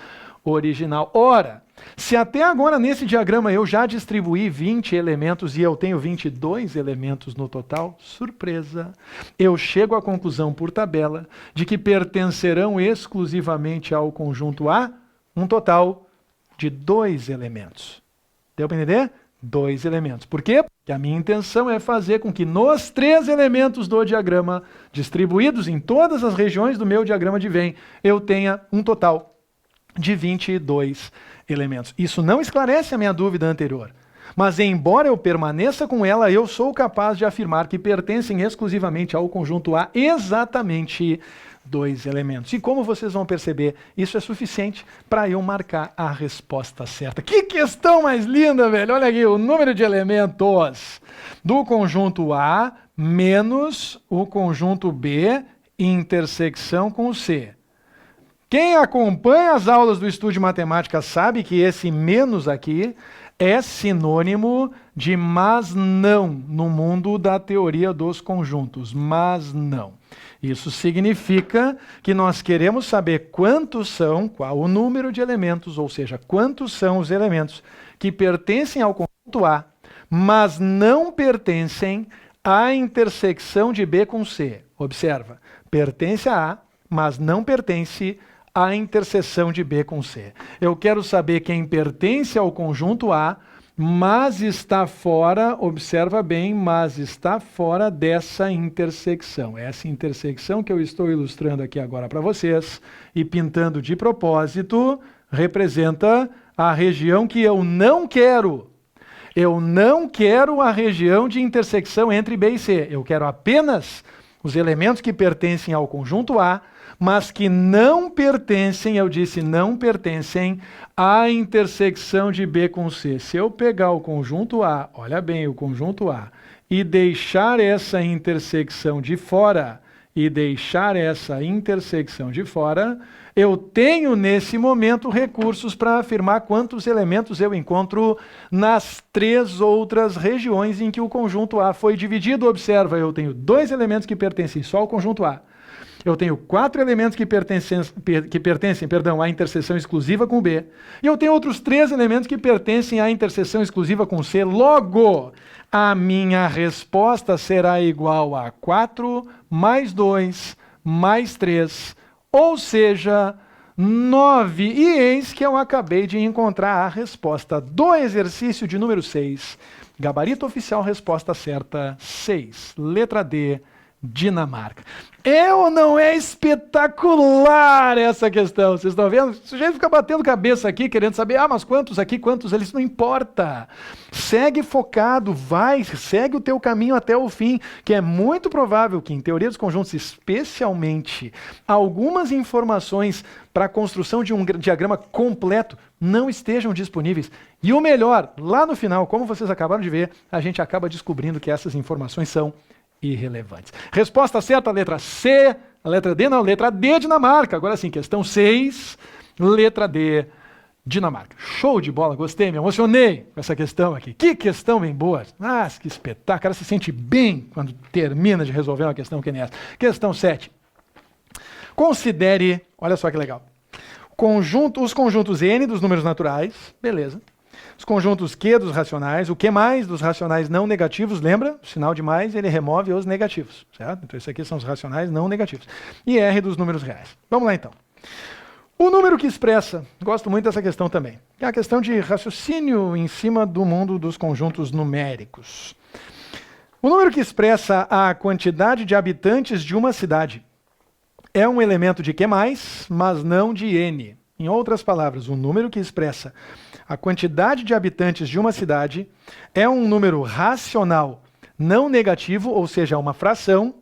original. Ora, se até agora nesse diagrama eu já distribuí 20 elementos e eu tenho 22 elementos no total, surpresa, eu chego à conclusão por tabela de que pertencerão exclusivamente ao conjunto A um total de 2 elementos. Deu para entender? 2 elementos. Por quê? Porque a minha intenção é fazer com que nos 3 elementos do diagrama, distribuídos em todas as regiões do meu diagrama de Venn, eu tenha um total de 22 elementos. Isso não esclarece a minha dúvida anterior, mas embora eu permaneça com ela, eu sou capaz de afirmar que pertencem exclusivamente ao conjunto A exatamente 2 elementos. E como vocês vão perceber, isso é suficiente para eu marcar a resposta certa. Que questão mais linda, velho! Olha aqui, o número de elementos do conjunto A menos o conjunto B intersecção com o C. Quem acompanha as aulas do estudo de matemática sabe que esse menos aqui é sinônimo de mas não no mundo da teoria dos conjuntos. Mas não. Isso significa que nós queremos saber quantos são, qual o número de elementos, ou seja, quantos são os elementos que pertencem ao conjunto A, mas não pertencem à intersecção de B com C. Observa, pertence a A, mas não pertence à interseção de B com C. Eu quero saber quem pertence ao conjunto A, mas está fora, observa bem, mas está fora dessa intersecção. Essa intersecção que eu estou ilustrando aqui agora para vocês e pintando de propósito, representa a região que eu não quero. Eu não quero a região de intersecção entre B e C. Eu quero apenas os elementos que pertencem ao conjunto A, mas que não pertencem, eu disse não pertencem, à intersecção de B com C. Se eu pegar o conjunto A, olha bem, o conjunto A, e deixar essa intersecção de fora, eu tenho nesse momento recursos para afirmar quantos elementos eu encontro nas 3 outras regiões em que o conjunto A foi dividido. Observa, eu tenho 2 elementos que pertencem só ao conjunto A. Eu tenho 4 elementos que pertencem à interseção exclusiva com B. E eu tenho outros 3 elementos que pertencem à interseção exclusiva com C. Logo, a minha resposta será igual a 4 mais 2 mais 3, ou seja, 9. E eis que eu acabei de encontrar a resposta do exercício de número 6. Gabarito oficial, resposta certa, 6. Letra D, Dinamarca. É ou não é espetacular essa questão? Vocês estão vendo? O sujeito fica batendo cabeça aqui, querendo saber, mas quantos aqui, quantos ali, isso não importa. Segue focado, vai, segue o teu caminho até o fim, que é muito provável que em teoria dos conjuntos, especialmente, algumas informações para a construção de um diagrama completo não estejam disponíveis. E o melhor, lá no final, como vocês acabaram de ver, a gente acaba descobrindo que essas informações são irrelevantes. Resposta certa, letra C. A letra D não, letra D, Dinamarca. Agora sim, questão 6, letra D, Dinamarca. Show de bola, gostei, me emocionei com essa questão aqui. Que questão bem boa. Ah, que espetáculo. O cara se sente bem quando termina de resolver uma questão que nem essa. Questão 7. Considere, olha só que legal, os conjuntos N dos números naturais, beleza. Os conjuntos Q dos racionais, o Q mais dos racionais não negativos, lembra? O sinal de mais, ele remove os negativos, certo? Então, esses aqui são os racionais não negativos. E R dos números reais. Vamos lá, então. O número que expressa, gosto muito dessa questão também, é a questão de raciocínio em cima do mundo dos conjuntos numéricos. O número que expressa a quantidade de habitantes de uma cidade é um elemento de Q+, mas não de N. Em outras palavras, o número que expressa a quantidade de habitantes de uma cidade é um número racional não negativo, ou seja, uma fração,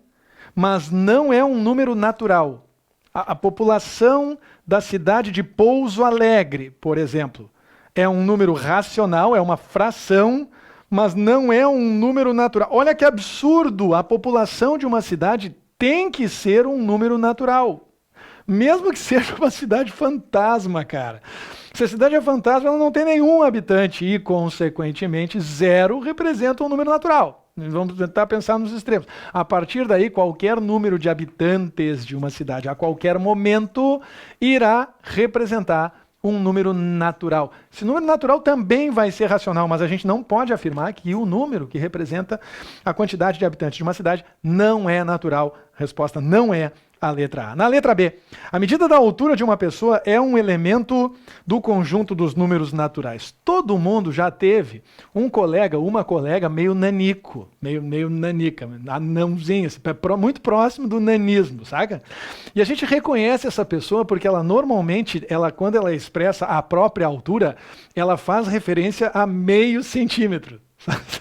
mas não é um número natural. A população da cidade de Pouso Alegre, por exemplo, é um número racional, é uma fração, mas não é um número natural. Olha que absurdo! A população de uma cidade tem que ser um número natural. Mesmo que seja uma cidade fantasma, cara. Se a cidade é fantasma, ela não tem nenhum habitante e, consequentemente, 0 representa um número natural. Vamos tentar pensar nos extremos. A partir daí, qualquer número de habitantes de uma cidade, a qualquer momento, irá representar um número natural. Esse número natural também vai ser racional, mas a gente não pode afirmar que o número que representa a quantidade de habitantes de uma cidade não é natural. A resposta não é a letra A. Na letra B, a medida da altura de uma pessoa é um elemento do conjunto dos números naturais. Todo mundo já teve um colega, uma colega meio nanico, meio nanica, anãozinho, assim, muito próximo do nanismo, saca? E a gente reconhece essa pessoa porque ela normalmente, quando ela expressa a própria altura, ela faz referência a meio centímetro.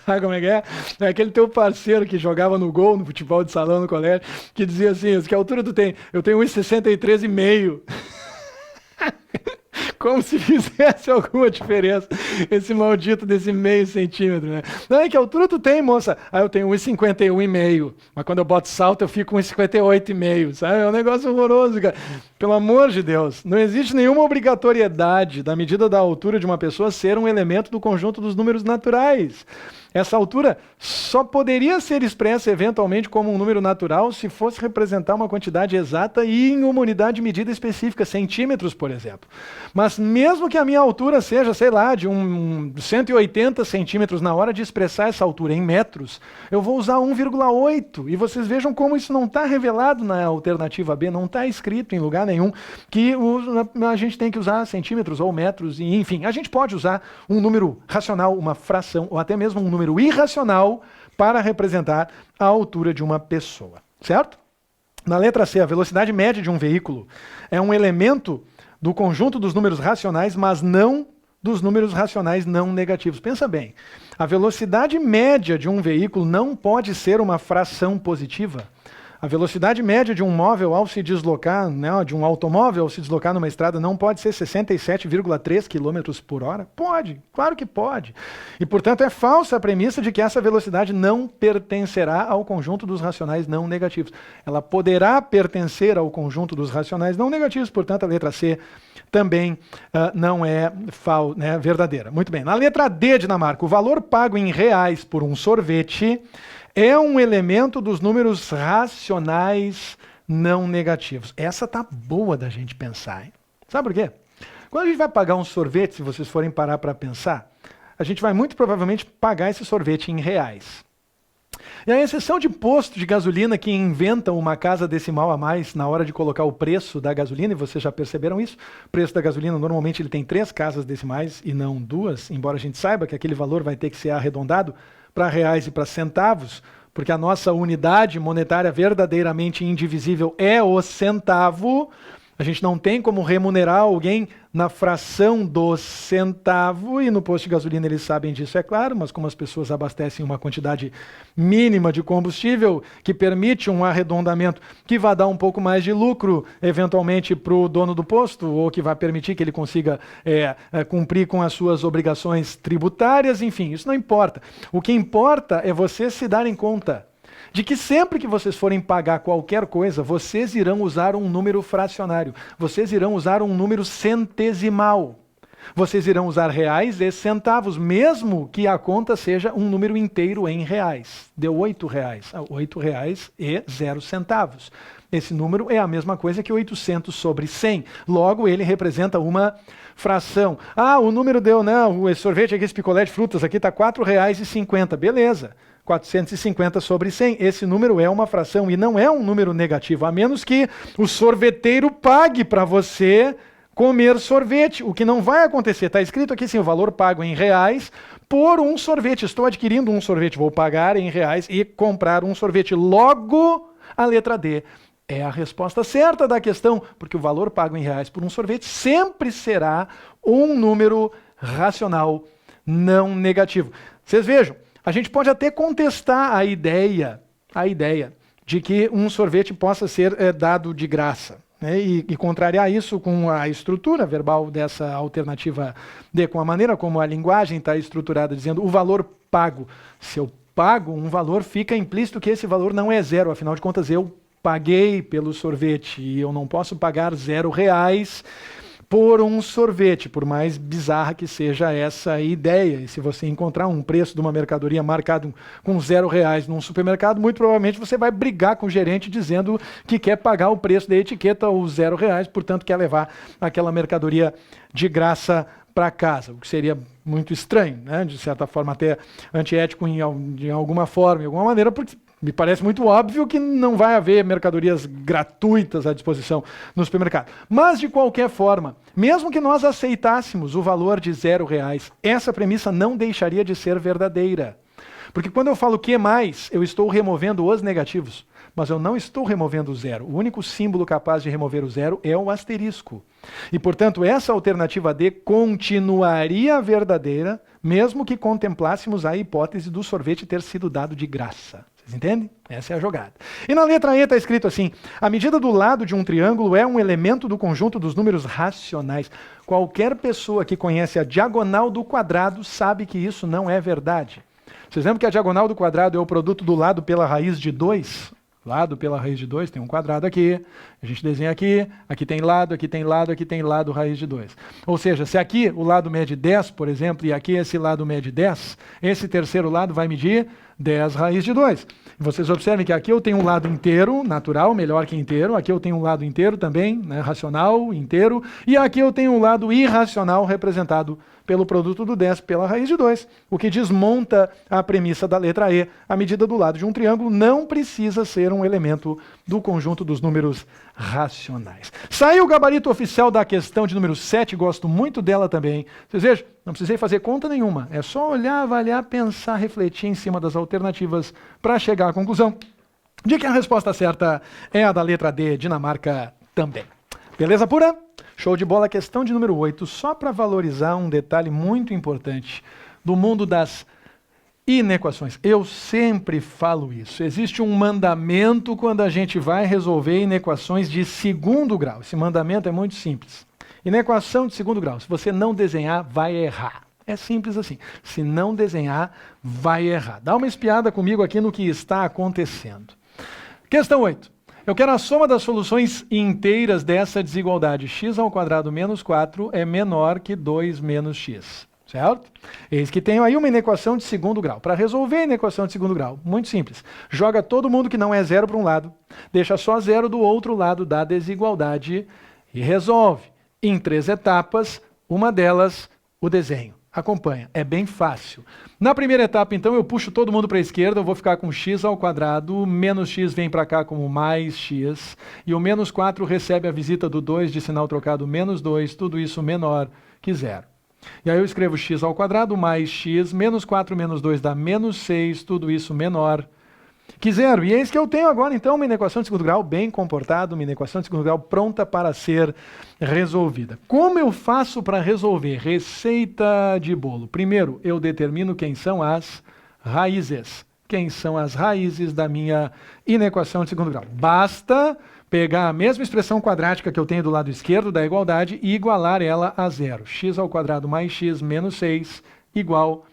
Sabe como é que é? É aquele teu parceiro que jogava no gol, no futebol de salão, no colégio, que dizia assim, que altura tu tem? Eu tenho 1,63,5. Como se fizesse alguma diferença esse maldito desse meio centímetro, né? Não, que altura tu tem, moça? Eu tenho 1,51,5. Mas quando eu boto salto, eu fico com 1,58,5, sabe? É um negócio horroroso, cara. Pelo amor de Deus. Não existe nenhuma obrigatoriedade da medida da altura de uma pessoa ser um elemento do conjunto dos números naturais. Essa altura só poderia ser expressa eventualmente como um número natural se fosse representar uma quantidade exata e em uma unidade de medida específica, centímetros, por exemplo. Mas mesmo que a minha altura seja, sei lá, de 180 centímetros, na hora de expressar essa altura em metros, eu vou usar 1,8. E vocês vejam como isso não está revelado na alternativa B, não está escrito em lugar nenhum que a gente tem que usar centímetros ou metros, e, enfim, a gente pode usar um número racional, uma fração, ou até mesmo um número irracional para representar a altura de uma pessoa, certo? Na letra C, a velocidade média de um veículo é um elemento do conjunto dos números racionais, mas não dos números racionais não negativos. Pensa bem, a velocidade média de um veículo não pode ser uma fração positiva. A velocidade média de um móvel ao se deslocar, né, de um automóvel ao se deslocar numa estrada não pode ser 67,3 km por hora? Pode, claro que pode. E, portanto, é falsa a premissa de que essa velocidade não pertencerá ao conjunto dos racionais não negativos. Ela poderá pertencer ao conjunto dos racionais não negativos, portanto, a letra C também não é verdadeira. Muito bem. Na letra D, Dinamarca, o valor pago em reais por um sorvete é um elemento dos números racionais não negativos. Essa tá boa da gente pensar, hein? Sabe por quê? Quando a gente vai pagar um sorvete, se vocês forem parar para pensar, a gente vai muito provavelmente pagar esse sorvete em reais. E a exceção de posto de gasolina que inventam uma casa decimal a mais na hora de colocar o preço da gasolina, e vocês já perceberam isso, o preço da gasolina normalmente ele tem 3 casas decimais e não 2, embora a gente saiba que aquele valor vai ter que ser arredondado para reais e para centavos, porque a nossa unidade monetária verdadeiramente indivisível é o centavo. A gente não tem como remunerar alguém na fração do centavo, e no posto de gasolina eles sabem disso, é claro, mas como as pessoas abastecem uma quantidade mínima de combustível que permite um arredondamento que vai dar um pouco mais de lucro, eventualmente, para o dono do posto, ou que vai permitir que ele consiga cumprir com as suas obrigações tributárias, enfim, isso não importa. O que importa é vocês se darem conta de que sempre que vocês forem pagar qualquer coisa, vocês irão usar um número fracionário, vocês irão usar um número centesimal, vocês irão usar reais e centavos, mesmo que a conta seja um número inteiro em reais. Deu R$8, R$8 e 0 centavos. Esse número é a mesma coisa que 800 sobre 100, logo ele representa uma fração. Ah, o número deu, não, esse sorvete aqui, esse picolé de frutas aqui está R$4,50, beleza. 450 sobre 100. Esse número é uma fração e não é um número negativo, a menos que o sorveteiro pague para você comer sorvete, o que não vai acontecer. Está escrito aqui sim, o valor pago em reais por um sorvete. Estou adquirindo um sorvete, vou pagar em reais e comprar um sorvete. Logo, a letra D é a resposta certa da questão, porque o valor pago em reais por um sorvete sempre será um número racional, não negativo. Vocês vejam, a gente pode até contestar a ideia de que um sorvete possa ser dado de graça, né? E contrariar isso com a estrutura verbal dessa alternativa D, com a maneira como a linguagem está estruturada, dizendo o valor pago. Se eu pago um valor, fica implícito que esse valor não é zero, afinal de contas eu paguei pelo sorvete e eu não posso pagar R$0 por um sorvete, por mais bizarra que seja essa ideia. E se você encontrar um preço de uma mercadoria marcado com R$0 num supermercado, muito provavelmente você vai brigar com o gerente dizendo que quer pagar o preço da etiqueta, os R$0, portanto quer levar aquela mercadoria de graça para casa, o que seria muito estranho, né? De certa forma até antiético de alguma forma, de alguma maneira, porque me parece muito óbvio que não vai haver mercadorias gratuitas à disposição no supermercado. Mas, de qualquer forma, mesmo que nós aceitássemos o valor de R$0, essa premissa não deixaria de ser verdadeira. Porque quando eu falo que mais, eu estou removendo os negativos, mas eu não estou removendo o zero. O único símbolo capaz de remover o zero é o asterisco. E, portanto, essa alternativa D continuaria verdadeira, mesmo que contemplássemos a hipótese do sorvete ter sido dado de graça. Vocês entendem? Essa é a jogada. E na letra E está escrito assim: a medida do lado de um triângulo é um elemento do conjunto dos números racionais. Qualquer pessoa que conhece a diagonal do quadrado sabe que isso não é verdade. Vocês lembram que a diagonal do quadrado é o produto do lado pela raiz de 2? Lado pela raiz de 2, tem um quadrado aqui, a gente desenha aqui, aqui tem lado, aqui tem lado, aqui tem lado, raiz de 2. Ou seja, se aqui o lado mede 10, por exemplo, e aqui esse lado mede 10, esse terceiro lado vai medir 10 raiz de 2. Vocês observem que aqui eu tenho um lado inteiro, natural, melhor que inteiro, aqui eu tenho um lado inteiro também, né, racional, inteiro, e aqui eu tenho um lado irracional representado pelo produto do 10 pela raiz de 2, o que desmonta a premissa da letra E. A medida do lado de um triângulo não precisa ser um elemento do conjunto dos números racionais. Saiu o gabarito oficial da questão de número 7, gosto muito dela também. Vocês vejam, não precisei fazer conta nenhuma, é só olhar, avaliar, pensar, refletir em cima das alternativas para chegar à conclusão de que a resposta certa é a da letra D, Dinamarca também. Beleza pura? Show de bola. Questão de número 8, só para valorizar um detalhe muito importante do mundo das inequações. Eu sempre falo isso. Existe um mandamento quando a gente vai resolver inequações de segundo grau. Esse mandamento é muito simples. Inequação de segundo grau. Se você não desenhar, vai errar. É simples assim. Se não desenhar, vai errar. Dá uma espiada comigo aqui no que está acontecendo. Questão 8. Eu quero a soma das soluções inteiras dessa desigualdade. X ao quadrado menos 4 é menor que 2 menos x. Certo? Eis que tenho aí uma inequação de segundo grau. Para resolver a inequação de segundo grau, muito simples. Joga todo mundo que não é zero para um lado, deixa só zero do outro lado da desigualdade e resolve. Em 3 etapas, uma delas, o desenho. Acompanha, é bem fácil. Na primeira etapa, então, eu puxo todo mundo para a esquerda, eu vou ficar com x ao quadrado, menos x vem para cá como mais x, e o menos 4 recebe a visita do 2 de sinal trocado menos 2, tudo isso menor que zero. E aí eu escrevo x ao quadrado mais x, menos 4 menos 2 dá menos 6, tudo isso menor que zero. E eis que eu tenho agora, então, uma inequação de segundo grau bem comportada, uma inequação de segundo grau pronta para ser resolvida. Como eu faço para resolver? Receita de bolo. Primeiro, eu determino quem são as raízes. Quem são as raízes da minha inequação de segundo grau? Basta pegar a mesma expressão quadrática que eu tenho do lado esquerdo da igualdade e igualar ela a zero. X ao quadrado mais x menos 6 igual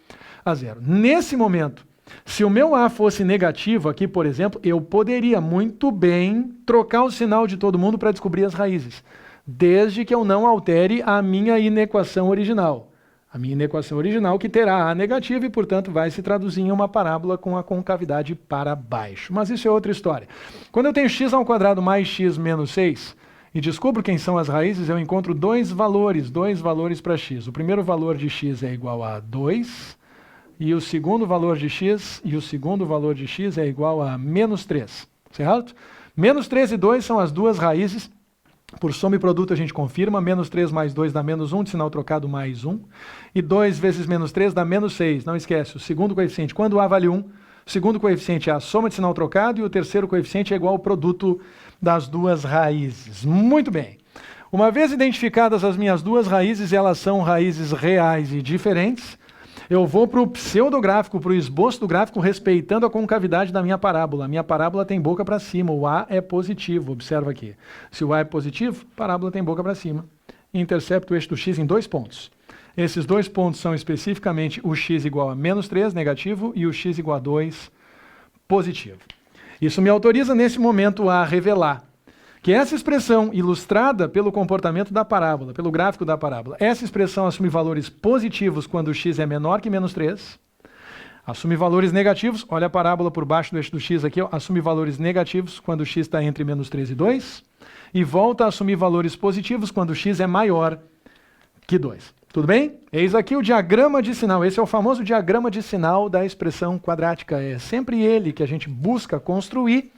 a zero. Nesse momento, se o meu A fosse negativo aqui, por exemplo, eu poderia muito bem trocar o sinal de todo mundo para descobrir as raízes, desde que eu não altere a minha inequação original. A minha inequação original que terá A negativo e, portanto, vai se traduzir em uma parábola com a concavidade para baixo. Mas isso é outra história. Quando eu tenho x ao quadrado mais x menos 6 e descubro quem são as raízes, eu encontro dois valores para x. O primeiro valor de x é igual a 2 e o segundo valor de x é igual a menos 3, certo? Menos 3 e 2 são as duas raízes. Por soma e produto a gente confirma, menos 3 mais 2 dá menos 1, de sinal trocado mais 1. E 2 vezes menos 3 dá menos 6, não esquece, o segundo coeficiente, quando A vale 1, o segundo coeficiente é a soma de sinal trocado e o terceiro coeficiente é igual ao produto das duas raízes. Muito bem. Uma vez identificadas as minhas duas raízes, elas são raízes reais e diferentes, eu vou para o pseudográfico, para o esboço do gráfico, respeitando a concavidade da minha parábola. A minha parábola tem boca para cima, o A é positivo, observa aqui. Se o A é positivo, a parábola tem boca para cima. Intercepto o eixo do x em 2 pontos. Esses 2 pontos são especificamente o x igual a menos 3, negativo, e o x igual a 2, positivo. Isso me autoriza, nesse momento, a revelar que essa expressão, ilustrada pelo comportamento da parábola, pelo gráfico da parábola, essa expressão assume valores positivos quando x é menor que menos 3, assume valores negativos, olha a parábola por baixo do eixo do x aqui, ó, assume valores negativos quando x está entre menos 3 e 2, e volta a assumir valores positivos quando x é maior que 2. Tudo bem? Eis aqui o diagrama de sinal. Esse é o famoso diagrama de sinal da expressão quadrática. É sempre ele que a gente busca construir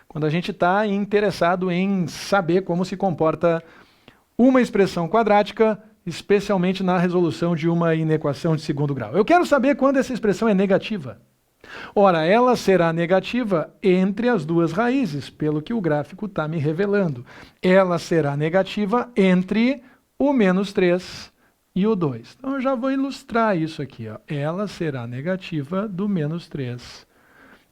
quando a gente está interessado em saber como se comporta uma expressão quadrática, especialmente na resolução de uma inequação de segundo grau. Eu quero saber quando essa expressão é negativa. Ora, ela será negativa entre as duas raízes, pelo que o gráfico está me revelando. Ela será negativa entre o menos 3 e o 2. Então eu já vou ilustrar isso aqui, ó. Ela será negativa do menos 3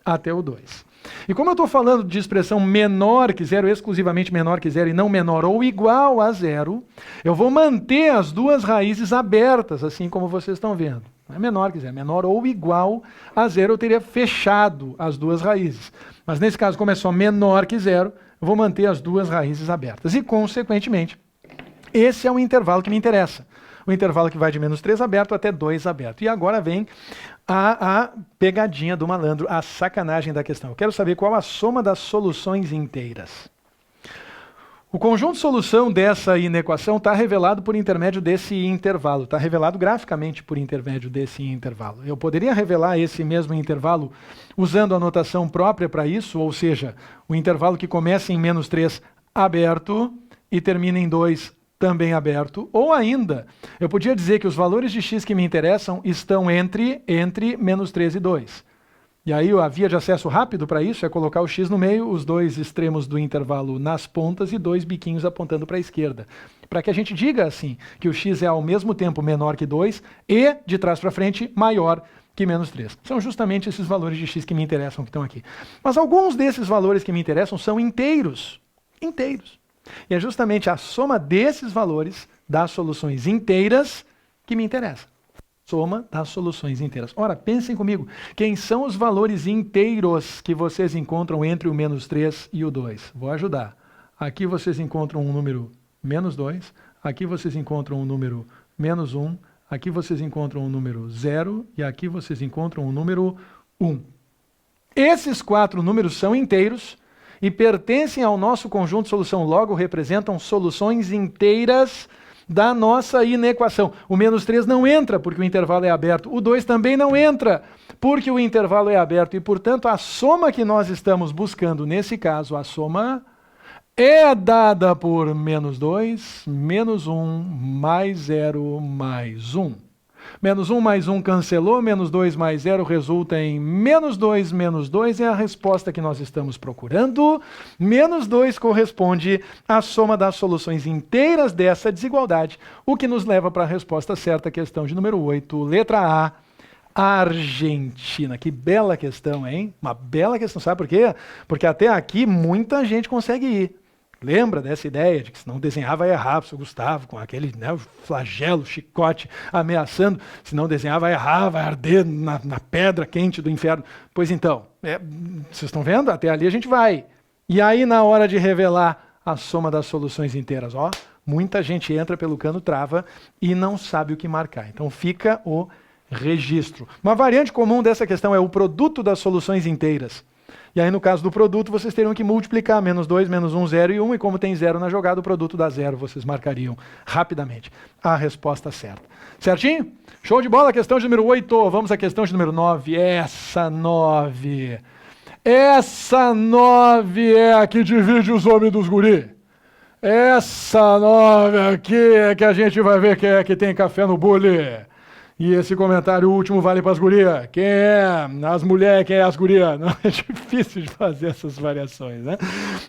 até o 2. E como eu estou falando de expressão menor que zero, exclusivamente menor que zero e não menor ou igual a zero, eu vou manter as duas raízes abertas, assim como vocês estão vendo. Não é menor que zero, menor ou igual a zero, eu teria fechado as duas raízes. Mas nesse caso, como é só menor que zero, eu vou manter as duas raízes abertas. E, consequentemente, esse é o intervalo que me interessa. O intervalo que vai de menos 3 aberto até 2 aberto. E agora vem a pegadinha do malandro, a sacanagem da questão. Eu quero saber qual a soma das soluções inteiras. O conjunto de solução dessa inequação está revelado por intermédio desse intervalo. Está revelado graficamente por intermédio desse intervalo. Eu poderia revelar esse mesmo intervalo usando a notação própria para isso, ou seja, o intervalo que começa em menos 3 aberto e termina em 2 também aberto, ou ainda, eu podia dizer que os valores de x que me interessam estão entre menos 3 e 2. E aí a via de acesso rápido para isso é colocar o x no meio, os dois extremos do intervalo nas pontas e 2 biquinhos apontando para a esquerda. Para que a gente diga assim, que o x é ao mesmo tempo menor que 2 e, de trás para frente, maior que menos 3. São justamente esses valores de x que me interessam que estão aqui. Mas alguns desses valores que me interessam são inteiros. Inteiros. E é justamente a soma desses valores das soluções inteiras que me interessa. Soma das soluções inteiras. Ora, pensem comigo, quem são os valores inteiros que vocês encontram entre o menos 3 e o 2? Vou ajudar. Aqui vocês encontram um número menos 2, aqui vocês encontram um número menos 1, aqui vocês encontram um número 0 e aqui vocês encontram um número 1. Esses 4 números são inteiros e pertencem ao nosso conjunto de solução, logo representam soluções inteiras da nossa inequação. O menos 3 não entra porque o intervalo é aberto, o 2 também não entra porque o intervalo é aberto e, portanto, a soma que nós estamos buscando nesse caso, a soma é dada por menos 2, menos 1, mais 0, mais 1. Menos 1 mais 1 cancelou, menos 2 mais 0 resulta em menos 2 é a resposta que nós estamos procurando. Menos 2 corresponde à soma das soluções inteiras dessa desigualdade, o que nos leva para a resposta certa, questão de número 8, letra A, Argentina. Que bela questão, hein? Uma bela questão, sabe por quê? Porque até aqui muita gente consegue ir. Lembra dessa ideia de que se não desenhar vai errar, professor Gustavo, com aquele flagelo, chicote, ameaçando, se não desenhar vai errar, vai arder na pedra quente do inferno. Pois então, vocês estão vendo? Até ali a gente vai. E aí na hora de revelar a soma das soluções inteiras, ó, muita gente entra pelo cano trava e não sabe o que marcar. Então fica o registro. Uma variante comum dessa questão é o produto das soluções inteiras. E aí, no caso do produto, vocês teriam que multiplicar menos 2, menos 1, 0 e 1. E como tem 0 na jogada, o produto dá 0. Vocês marcariam rapidamente a resposta certa. Certinho? Show de bola. Questão de número 8. Vamos à questão de número 9. Essa 9 é a que divide os homens dos guri. Essa 9 aqui é que a gente vai ver quem é que tem café no bule. E esse comentário último vale para as gurias. Quem é as mulheres, quem é as gurias? Não é difícil de fazer essas variações, né?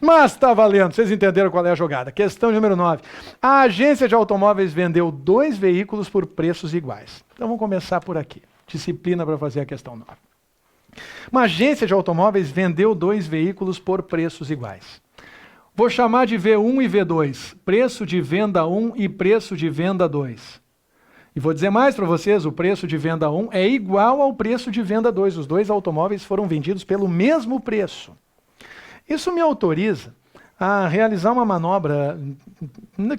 Mas está valendo, vocês entenderam qual é a jogada. Questão número 9. A agência de automóveis vendeu 2 veículos por preços iguais. Então vamos começar por aqui. Disciplina para fazer a questão 9. Uma agência de automóveis vendeu 2 veículos por preços iguais. Vou chamar de V1 e V2. Preço de venda 1 e preço de venda 2. E vou dizer mais para vocês, o preço de venda 1 é igual ao preço de venda 2. Os 2 automóveis foram vendidos pelo mesmo preço. Isso me autoriza a realizar uma manobra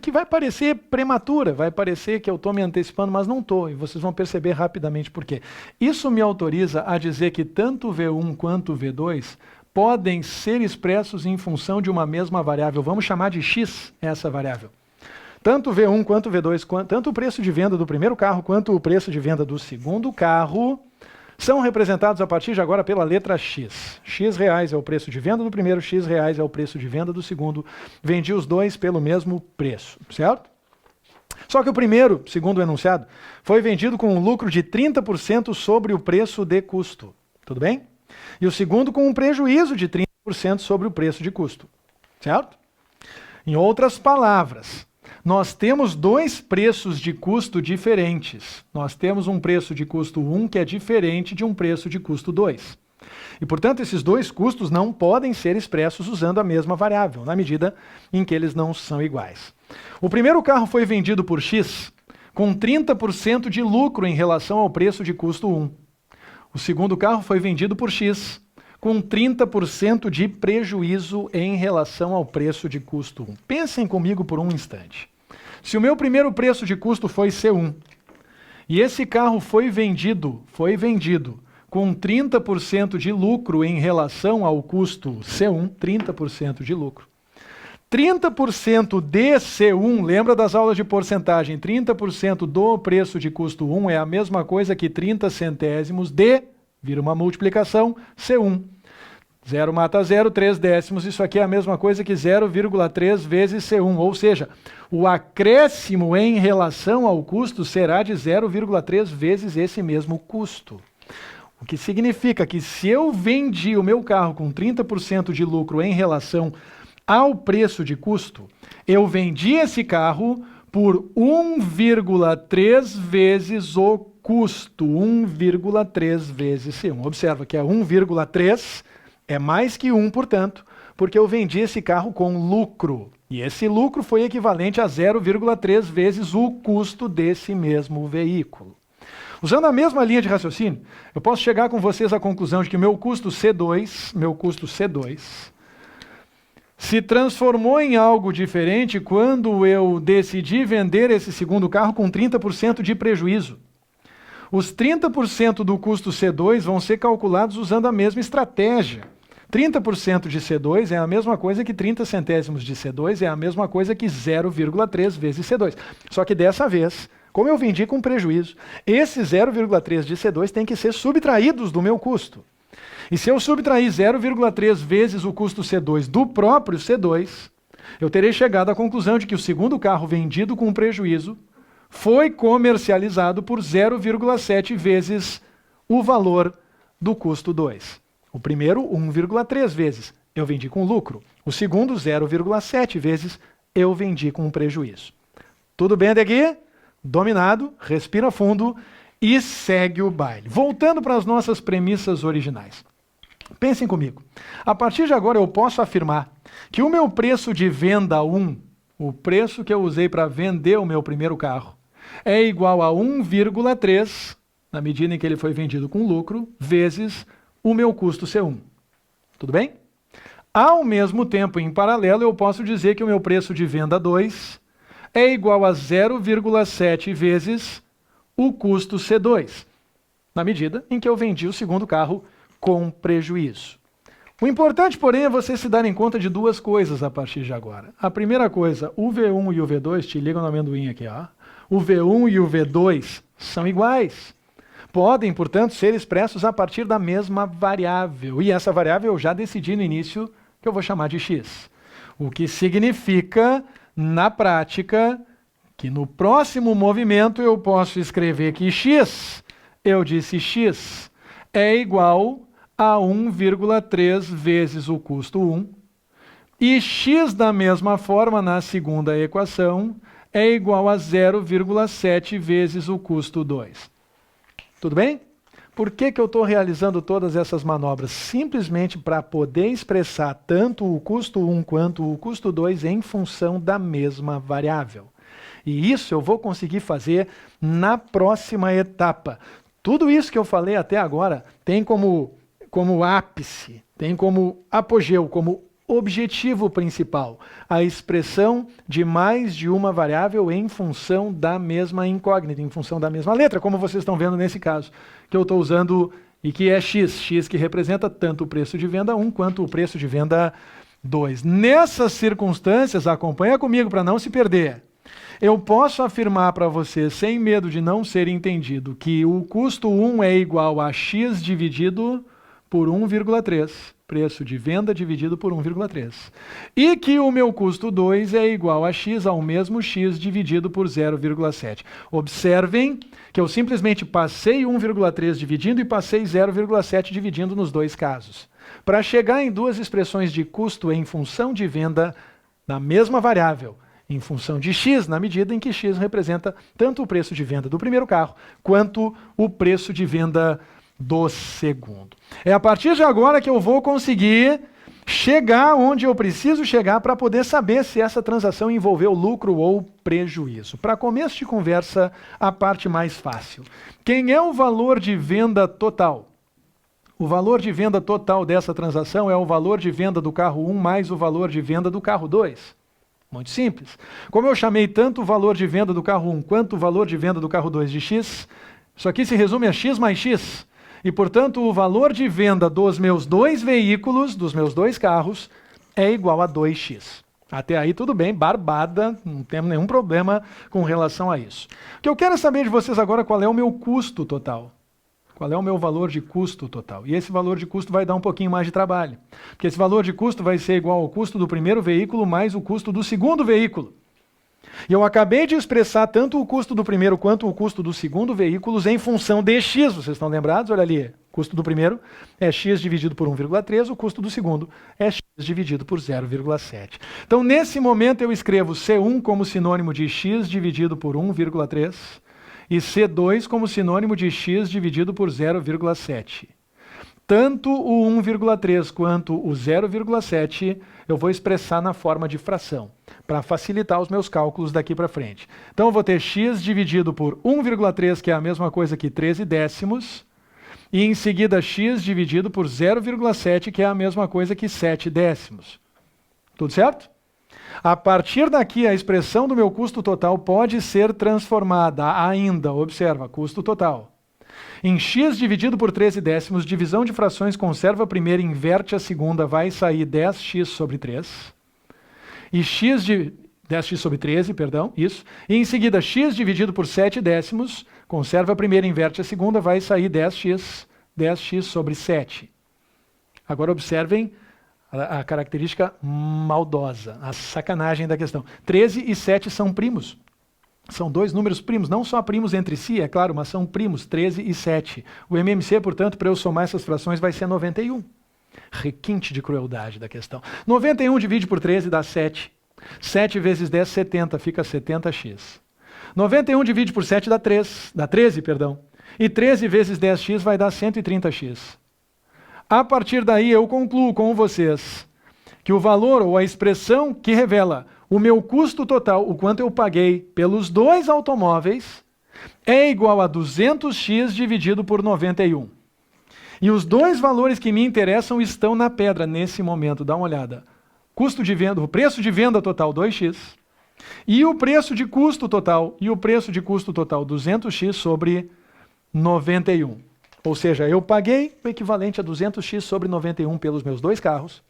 que vai parecer prematura, vai parecer que eu estou me antecipando, mas não estou, e vocês vão perceber rapidamente por quê. Isso me autoriza a dizer que tanto o V1 quanto o V2 podem ser expressos em função de uma mesma variável. Vamos chamar de x essa variável. Tanto o V1 quanto o V2, tanto o preço de venda do primeiro carro quanto o preço de venda do segundo carro são representados a partir de agora pela letra X. X reais é o preço de venda do primeiro, X reais é o preço de venda do segundo. Vendi os 2 pelo mesmo preço, certo? Só que o primeiro, segundo o enunciado, foi vendido com um lucro de 30% sobre o preço de custo. Tudo bem? E o segundo com um prejuízo de 30% sobre o preço de custo. Certo? Em outras palavras, nós temos 2 preços de custo diferentes. Nós temos um preço de custo 1 que é diferente de um preço de custo 2. E, portanto, esses 2 custos não podem ser expressos usando a mesma variável, na medida em que eles não são iguais. O primeiro carro foi vendido por X com 30% de lucro em relação ao preço de custo 1. O segundo carro foi vendido por X com 30% de prejuízo em relação ao preço de custo 1. Pensem comigo por um instante. Se o meu primeiro preço de custo foi C1, e esse carro foi vendido com 30% de lucro em relação ao custo C1, 30% de lucro. 30% de C1, lembra das aulas de porcentagem, 30% do preço de custo 1 é a mesma coisa que 30 centésimos de, vira uma multiplicação, C1. 0 mata 0, 3 décimos, isso aqui é a mesma coisa que 0,3 vezes C1, ou seja, o acréscimo em relação ao custo será de 0,3 vezes esse mesmo custo. O que significa que se eu vendi o meu carro com 30% de lucro em relação ao preço de custo, eu vendi esse carro por 1,3 vezes o custo, 1,3 vezes C1. Observa que é 1,3 é mais que 1, portanto, porque eu vendi esse carro com lucro. E esse lucro foi equivalente a 0,3 vezes o custo desse mesmo veículo. Usando a mesma linha de raciocínio, eu posso chegar com vocês à conclusão de que meu custo C2 se transformou em algo diferente quando eu decidi vender esse segundo carro com 30% de prejuízo. Os 30% do custo C2 vão ser calculados usando a mesma estratégia. 30% de C2 é a mesma coisa que 30 centésimos de C2, é a mesma coisa que 0,3 vezes C2. Só que dessa vez, como eu vendi com prejuízo, esses 0,3 de C2 têm que ser subtraídos do meu custo. E se eu subtrair 0,3 vezes o custo C2 do próprio C2, eu terei chegado à conclusão de que o segundo carro vendido com prejuízo foi comercializado por 0,7 vezes o valor do custo 2. O primeiro, 1,3 vezes, eu vendi com lucro. O segundo, 0,7 vezes, eu vendi com prejuízo. Tudo bem até aqui? Dominado, respira fundo e segue o baile. Voltando para as nossas premissas originais. Pensem comigo. A partir de agora eu posso afirmar que o meu preço de venda 1, o preço que eu usei para vender o meu primeiro carro, é igual a 1,3, na medida em que ele foi vendido com lucro, vezes o meu custo C1. Tudo bem? Ao mesmo tempo, em paralelo, eu posso dizer que o meu preço de venda 2 é igual a 0,7 vezes o custo C2, na medida em que eu vendi o segundo carro com prejuízo. O importante, porém, é você se dar em conta de duas coisas a partir de agora. A primeira coisa, o V1 e o V2, te ligam no amendoim aqui, ó. O V1 e o V2 são iguais. Podem, portanto, ser expressos a partir da mesma variável. E essa variável eu já decidi no início que eu vou chamar de x. O que significa, na prática, que no próximo movimento eu posso escrever que x, eu disse x, é igual a 1,3 vezes o custo 1. E x, da mesma forma, na segunda equação, é igual a 0,7 vezes o custo 2. Tudo bem? Por que eu estou realizando todas essas manobras? Simplesmente para poder expressar tanto o custo 1 quanto o custo 2 em função da mesma variável. E isso eu vou conseguir fazer na próxima etapa. Tudo isso que eu falei até agora tem como ápice, tem como apogeu, como objetivo principal, a expressão de mais de uma variável em função da mesma incógnita, em função da mesma letra, como vocês estão vendo nesse caso, que eu estou usando e que é x que representa tanto o preço de venda 1 quanto o preço de venda 2. Nessas circunstâncias, acompanha comigo para não se perder. Eu posso afirmar para vocês, sem medo de não ser entendido, que o custo 1 é igual a x dividido por 1,3. Preço de venda dividido por 1,3. E que o meu custo 2 é igual a x ao mesmo x dividido por 0,7. Observem que eu simplesmente passei 1,3 dividindo e passei 0,7 dividindo nos dois casos. Para chegar em duas expressões de custo em função de venda na mesma variável, em função de x, na medida em que x representa tanto o preço de venda do primeiro carro, quanto o preço de venda do segundo. É a partir de agora que eu vou conseguir chegar onde eu preciso chegar para poder saber se essa transação envolveu lucro ou prejuízo. Para começo de conversa, a parte mais fácil. Quem é o valor de venda total? O valor de venda total dessa transação é o valor de venda do carro 1 mais o valor de venda do carro 2. Muito simples. Como eu chamei tanto o valor de venda do carro 1 quanto o valor de venda do carro 2 de x, isso aqui se resume a x mais x. E, portanto, o valor de venda dos meus dois veículos, dos meus dois carros, é igual a 2x. Até aí tudo bem, barbada, não temos nenhum problema com relação a isso. O que eu quero saber de vocês agora é qual é o meu custo total. Qual é o meu valor de custo total? E esse valor de custo vai dar um pouquinho mais de trabalho. Porque esse valor de custo vai ser igual ao custo do primeiro veículo mais o custo do segundo veículo. E eu acabei de expressar tanto o custo do primeiro quanto o custo do segundo veículos em função de x. Vocês estão lembrados? Olha ali. O custo do primeiro é x dividido por 1,3, o custo do segundo é x dividido por 0,7. Então, nesse momento, eu escrevo C1 como sinônimo de x dividido por 1,3 e C2 como sinônimo de x dividido por 0,7. Tanto o 1,3 quanto o 0,7 eu vou expressar na forma de fração, para facilitar os meus cálculos daqui para frente. Então eu vou ter x dividido por 1,3, que é a mesma coisa que 13 décimos, e em seguida x dividido por 0,7, que é a mesma coisa que 7 décimos. Tudo certo? A partir daqui, a expressão do meu custo total pode ser transformada ainda, observa, custo total, em x dividido por 13 décimos, divisão de frações, conserva a primeira, inverte a segunda, vai sair 10x sobre 3. E 10x sobre 13, perdão, isso. E em seguida, x dividido por 7 décimos, conserva a primeira, inverte a segunda, vai sair 10x sobre 7. Agora observem a característica maldosa, a sacanagem da questão. 13 e 7 são primos. São dois números primos, não só primos entre si, é claro, mas são primos, 13 e 7. O MMC, portanto, para eu somar essas frações vai ser 91. Requinte de crueldade da questão. 91 divide por 13 dá 7. 7 vezes 10, 70, fica 70x. 91 divide por 7 dá 13, perdão. E 13 vezes 10x vai dar 130x. A partir daí eu concluo com vocês que o valor ou a expressão que revela o meu custo total, o quanto eu paguei pelos dois automóveis, é igual a 200x dividido por 91. E os dois valores que me interessam estão na pedra nesse momento, dá uma olhada. Custo de venda, o preço de venda total 2x, e o preço de custo total, 200x sobre 91. Ou seja, eu paguei o equivalente a 200x sobre 91 pelos meus dois carros,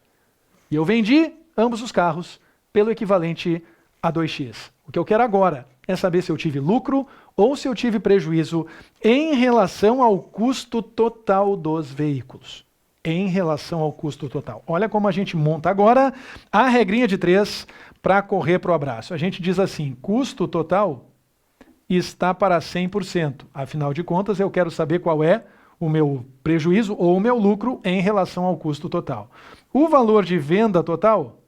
e eu vendi ambos os carros pelo equivalente a 2x. O que eu quero agora é saber se eu tive lucro ou se eu tive prejuízo em relação ao custo total dos veículos. Em relação ao custo total. Olha como a gente monta agora a regrinha de 3 para correr para o abraço. A gente diz assim, custo total está para 100%. Afinal de contas, eu quero saber qual é o meu prejuízo ou o meu lucro em relação ao custo total. O valor de venda total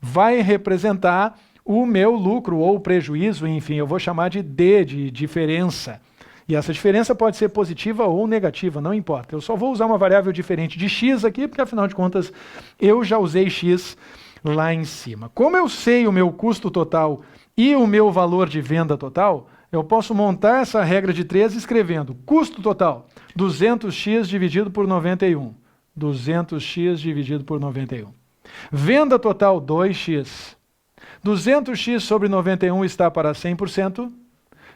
vai representar o meu lucro ou prejuízo, enfim, eu vou chamar de D, de diferença. E essa diferença pode ser positiva ou negativa, não importa. Eu só vou usar uma variável diferente de x aqui, porque afinal de contas eu já usei x lá em cima. Como eu sei o meu custo total e o meu valor de venda total, eu posso montar essa regra de 3 escrevendo custo total, 200x dividido por 91. 200x dividido por 91. Venda total, 2x. 200x sobre 91 está para 100%.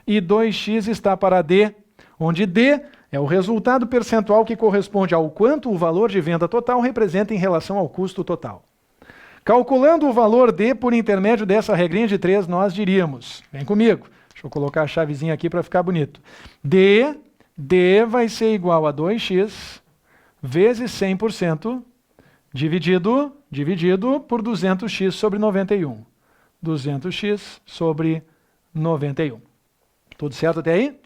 E 2x está para D, onde D é o resultado percentual que corresponde ao quanto o valor de venda total representa em relação ao custo total. Calculando o valor D por intermédio dessa regrinha de 3, nós diríamos, vem comigo, deixa eu colocar a chavezinha aqui para ficar bonito. D vai ser igual a 2x vezes 100% dividido por 200x sobre 91. 200x sobre 91. Tudo certo até aí?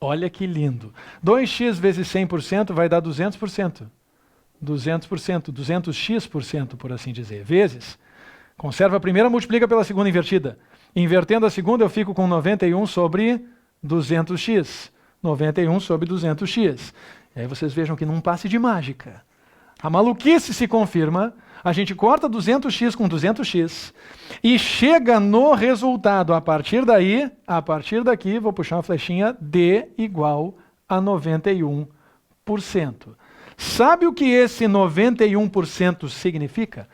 Olha que lindo. 2x vezes 100% vai dar 200%. 200%, 200x%, por assim dizer. Vezes. Conserva a primeira, multiplica pela segunda invertida. Invertendo a segunda, eu fico com 91 sobre 200x. 91 sobre 200x. E aí vocês vejam que num passe de mágica, a maluquice se confirma. A gente corta 200x com 200x e chega no resultado. A partir daqui, vou puxar uma flechinha, D igual a 91%. Sabe o que esse 91% significa?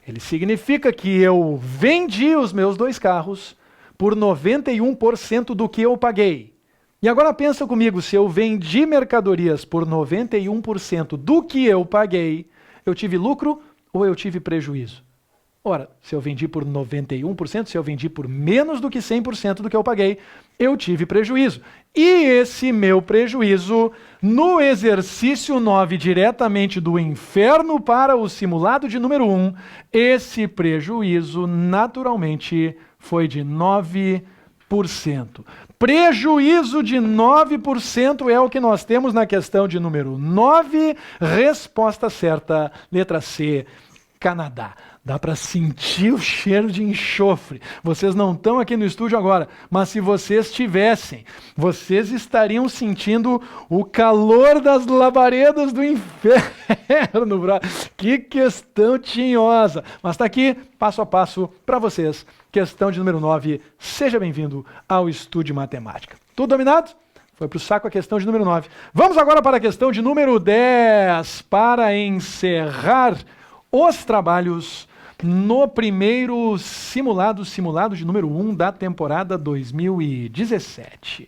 Ele significa que eu vendi os meus dois carros por 91% do que eu paguei. E agora pensa comigo, se eu vendi mercadorias por 91% do que eu paguei, eu tive lucro ou eu tive prejuízo? Ora, se eu vendi por 91%, se eu vendi por menos do que 100% do que eu paguei, eu tive prejuízo. E esse meu prejuízo, no exercício 9, diretamente do inferno para o simulado de número 1, esse prejuízo, naturalmente, foi de 9%. Prejuízo de 9% é o que nós temos na questão de número 9. Resposta certa, letra C, Canadá. Dá para sentir o cheiro de enxofre. Vocês não estão aqui no estúdio agora, mas se vocês tivessem, vocês estariam sentindo o calor das labaredas do inferno. Que questão tinhosa. Mas está aqui, passo a passo, para vocês. Questão de número 9. Seja bem-vindo ao Estude Matemática. Tudo dominado? Foi para o saco a questão de número 9. Vamos agora para a questão de número 10, para encerrar os trabalhos no primeiro simulado de número 1 da temporada 2017.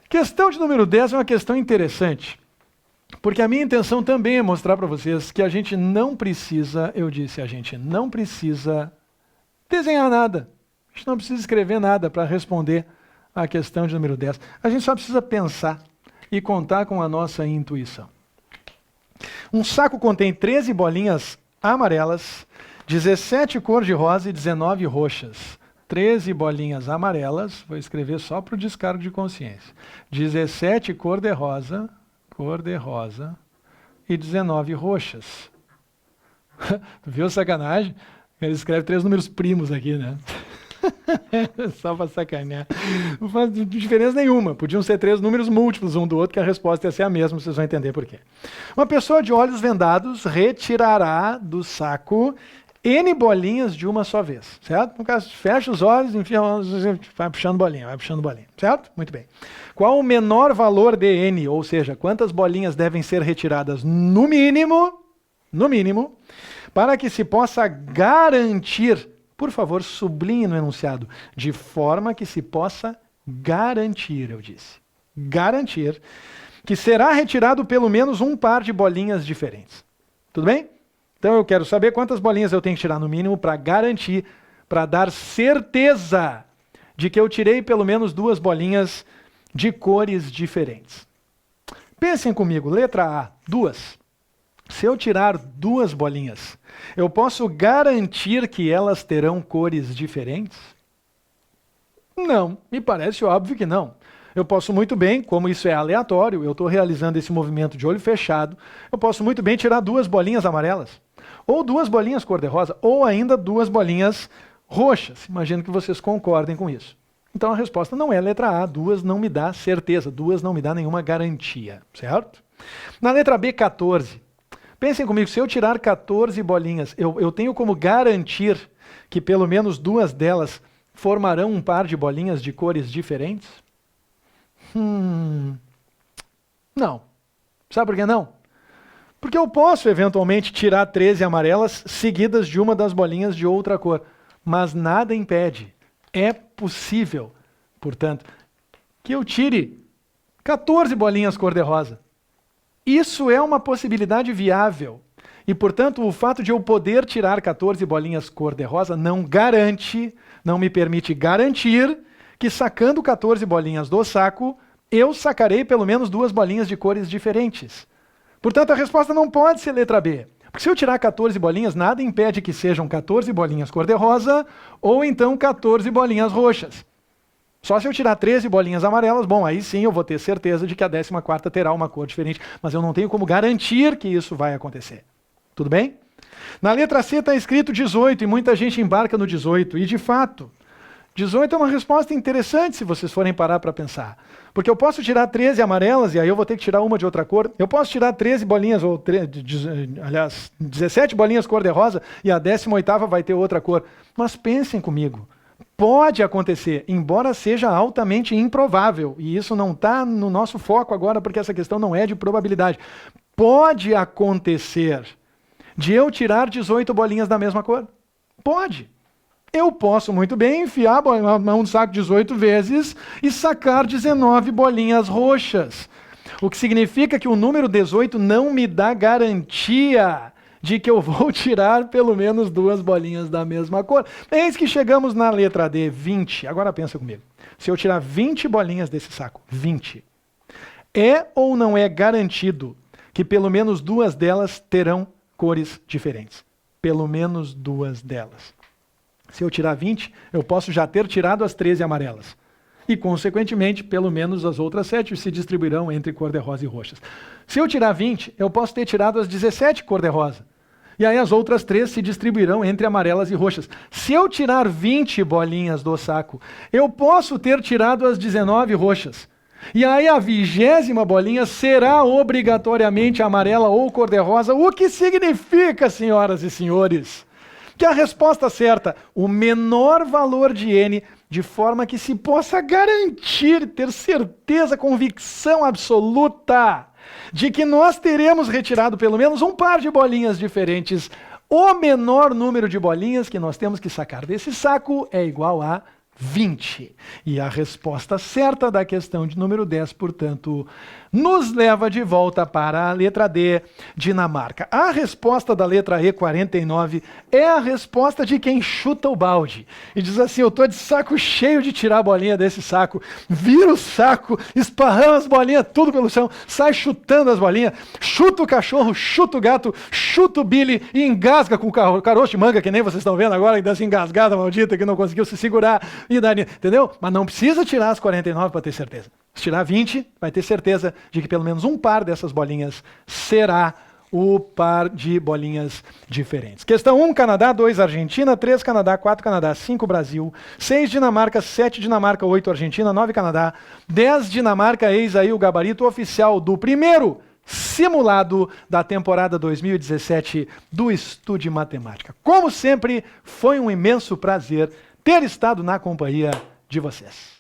Questão de número 10 é uma questão interessante, porque a minha intenção também é mostrar para vocês que a gente não precisa, a gente não precisa desenhar nada, a gente não precisa escrever nada para responder a questão de número 10. A gente só precisa pensar e contar com a nossa intuição. Um saco contém 13 bolinhas amarelas, 17 cor-de-rosa e 19 roxas. 13 bolinhas amarelas, vou escrever só para o descargo de consciência. 17 cor-de-rosa e 19 roxas. Tu viu a sacanagem? Ele escreve 3 números primos aqui, né? Só para sacanear. Não faz diferença nenhuma. Podiam ser 3 números múltiplos um do outro, que a resposta ia ser a mesma, vocês vão entender por quê. Uma pessoa de olhos vendados retirará do saco N bolinhas de uma só vez, certo? No caso, fecha os olhos, enfia, vai puxando bolinha, certo? Muito bem. Qual o menor valor de N, ou seja, quantas bolinhas devem ser retiradas no mínimo, para que se possa garantir, por favor, sublinhe no enunciado, de forma que se possa garantir, eu disse, garantir que será retirado pelo menos um par de bolinhas diferentes. Tudo bem? Então eu quero saber quantas bolinhas eu tenho que tirar no mínimo para garantir, para dar certeza de que eu tirei pelo menos 2 bolinhas de cores diferentes. Pensem comigo, letra A, 2. Se eu tirar 2 bolinhas, eu posso garantir que elas terão cores diferentes? Não, me parece óbvio que não. Eu posso muito bem, como isso é aleatório, eu estou realizando esse movimento de olho fechado, eu posso muito bem tirar 2 bolinhas amarelas, ou 2 bolinhas cor-de-rosa, ou ainda 2 bolinhas roxas. Imagino que vocês concordem com isso. Então a resposta não é letra A, 2 não me dá certeza, 2 não me dá nenhuma garantia, certo? Na letra B, 14. Pensem comigo, se eu tirar 14 bolinhas, eu tenho como garantir que pelo menos 2 delas formarão um par de bolinhas de cores diferentes? Não. Sabe por que não? Porque eu posso eventualmente tirar 13 amarelas seguidas de uma das bolinhas de outra cor, mas nada impede, é possível, portanto, que eu tire 14 bolinhas cor-de-rosa. Isso é uma possibilidade viável. E, portanto, o fato de eu poder tirar 14 bolinhas cor-de-rosa não garante, não me permite garantir que sacando 14 bolinhas do saco, eu sacarei pelo menos 2 bolinhas de cores diferentes. Portanto, a resposta não pode ser letra B. Porque se eu tirar 14 bolinhas, nada impede que sejam 14 bolinhas cor-de-rosa ou então 14 bolinhas roxas. Só se eu tirar 13 bolinhas amarelas, bom, aí sim eu vou ter certeza de que a 14ª terá uma cor diferente, mas eu não tenho como garantir que isso vai acontecer. Tudo bem? Na letra C está escrito 18 e muita gente embarca no 18. E de fato, 18 é uma resposta interessante se vocês forem parar para pensar. Porque eu posso tirar 13 amarelas e aí eu vou ter que tirar uma de outra cor. Eu posso tirar 13 bolinhas, ou 17 bolinhas cor-de-rosa e a 18ª vai ter outra cor. Mas pensem comigo. Pode acontecer, embora seja altamente improvável, e isso não está no nosso foco agora, porque essa questão não é de probabilidade. Pode acontecer de eu tirar 18 bolinhas da mesma cor? Pode. Eu posso muito bem enfiar a mão no saco 18 vezes e sacar 19 bolinhas roxas. O que significa que o número 18 não me dá garantia de que eu vou tirar pelo menos 2 bolinhas da mesma cor. Eis que chegamos na letra D, 20. Agora pensa comigo. Se eu tirar 20 bolinhas desse saco, 20, é ou não é garantido que pelo menos 2 delas terão cores diferentes? Pelo menos 2 delas. Se eu tirar 20, eu posso já ter tirado as 13 amarelas. E, consequentemente, pelo menos as outras 7 se distribuirão entre cor-de-rosa e roxas. Se eu tirar 20, eu posso ter tirado as 17 cor-de-rosa. E aí as outras 3 se distribuirão entre amarelas e roxas. Se eu tirar 20 bolinhas do saco, eu posso ter tirado as 19 roxas. E aí a 20ª bolinha será obrigatoriamente amarela ou cor-de-rosa, o que significa, senhoras e senhores, que a resposta certa, o menor valor de N, de forma que se possa garantir, ter certeza, convicção absoluta de que nós teremos retirado pelo menos um par de bolinhas diferentes. O menor número de bolinhas que nós temos que sacar desse saco é igual a 20. E a resposta certa da questão de número 10, portanto, nos leva de volta para a letra D, Dinamarca. A resposta da letra E, 49, é a resposta de quem chuta o balde. E diz assim, eu tô de saco cheio de tirar a bolinha desse saco, vira o saco, esparrama as bolinhas tudo pelo chão, sai chutando as bolinhas, chuta o cachorro, chuta o gato, chuta o Billy e engasga com o caroço de manga, que nem vocês estão vendo agora, dessa engasgada maldita que não conseguiu se segurar. E daí, entendeu? Mas não precisa tirar as 49 para ter certeza. Se tirar 20, vai ter certeza de que pelo menos um par dessas bolinhas será o par de bolinhas diferentes. Questão 1, Canadá, 2, Argentina, 3, Canadá, 4, Canadá, 5, Brasil, 6, Dinamarca, 7, Dinamarca, 8, Argentina, 9, Canadá, 10, Dinamarca. Eis aí o gabarito oficial do primeiro simulado da temporada 2017 do Estude Matemática. Como sempre, foi um imenso prazer ter estado na companhia de vocês.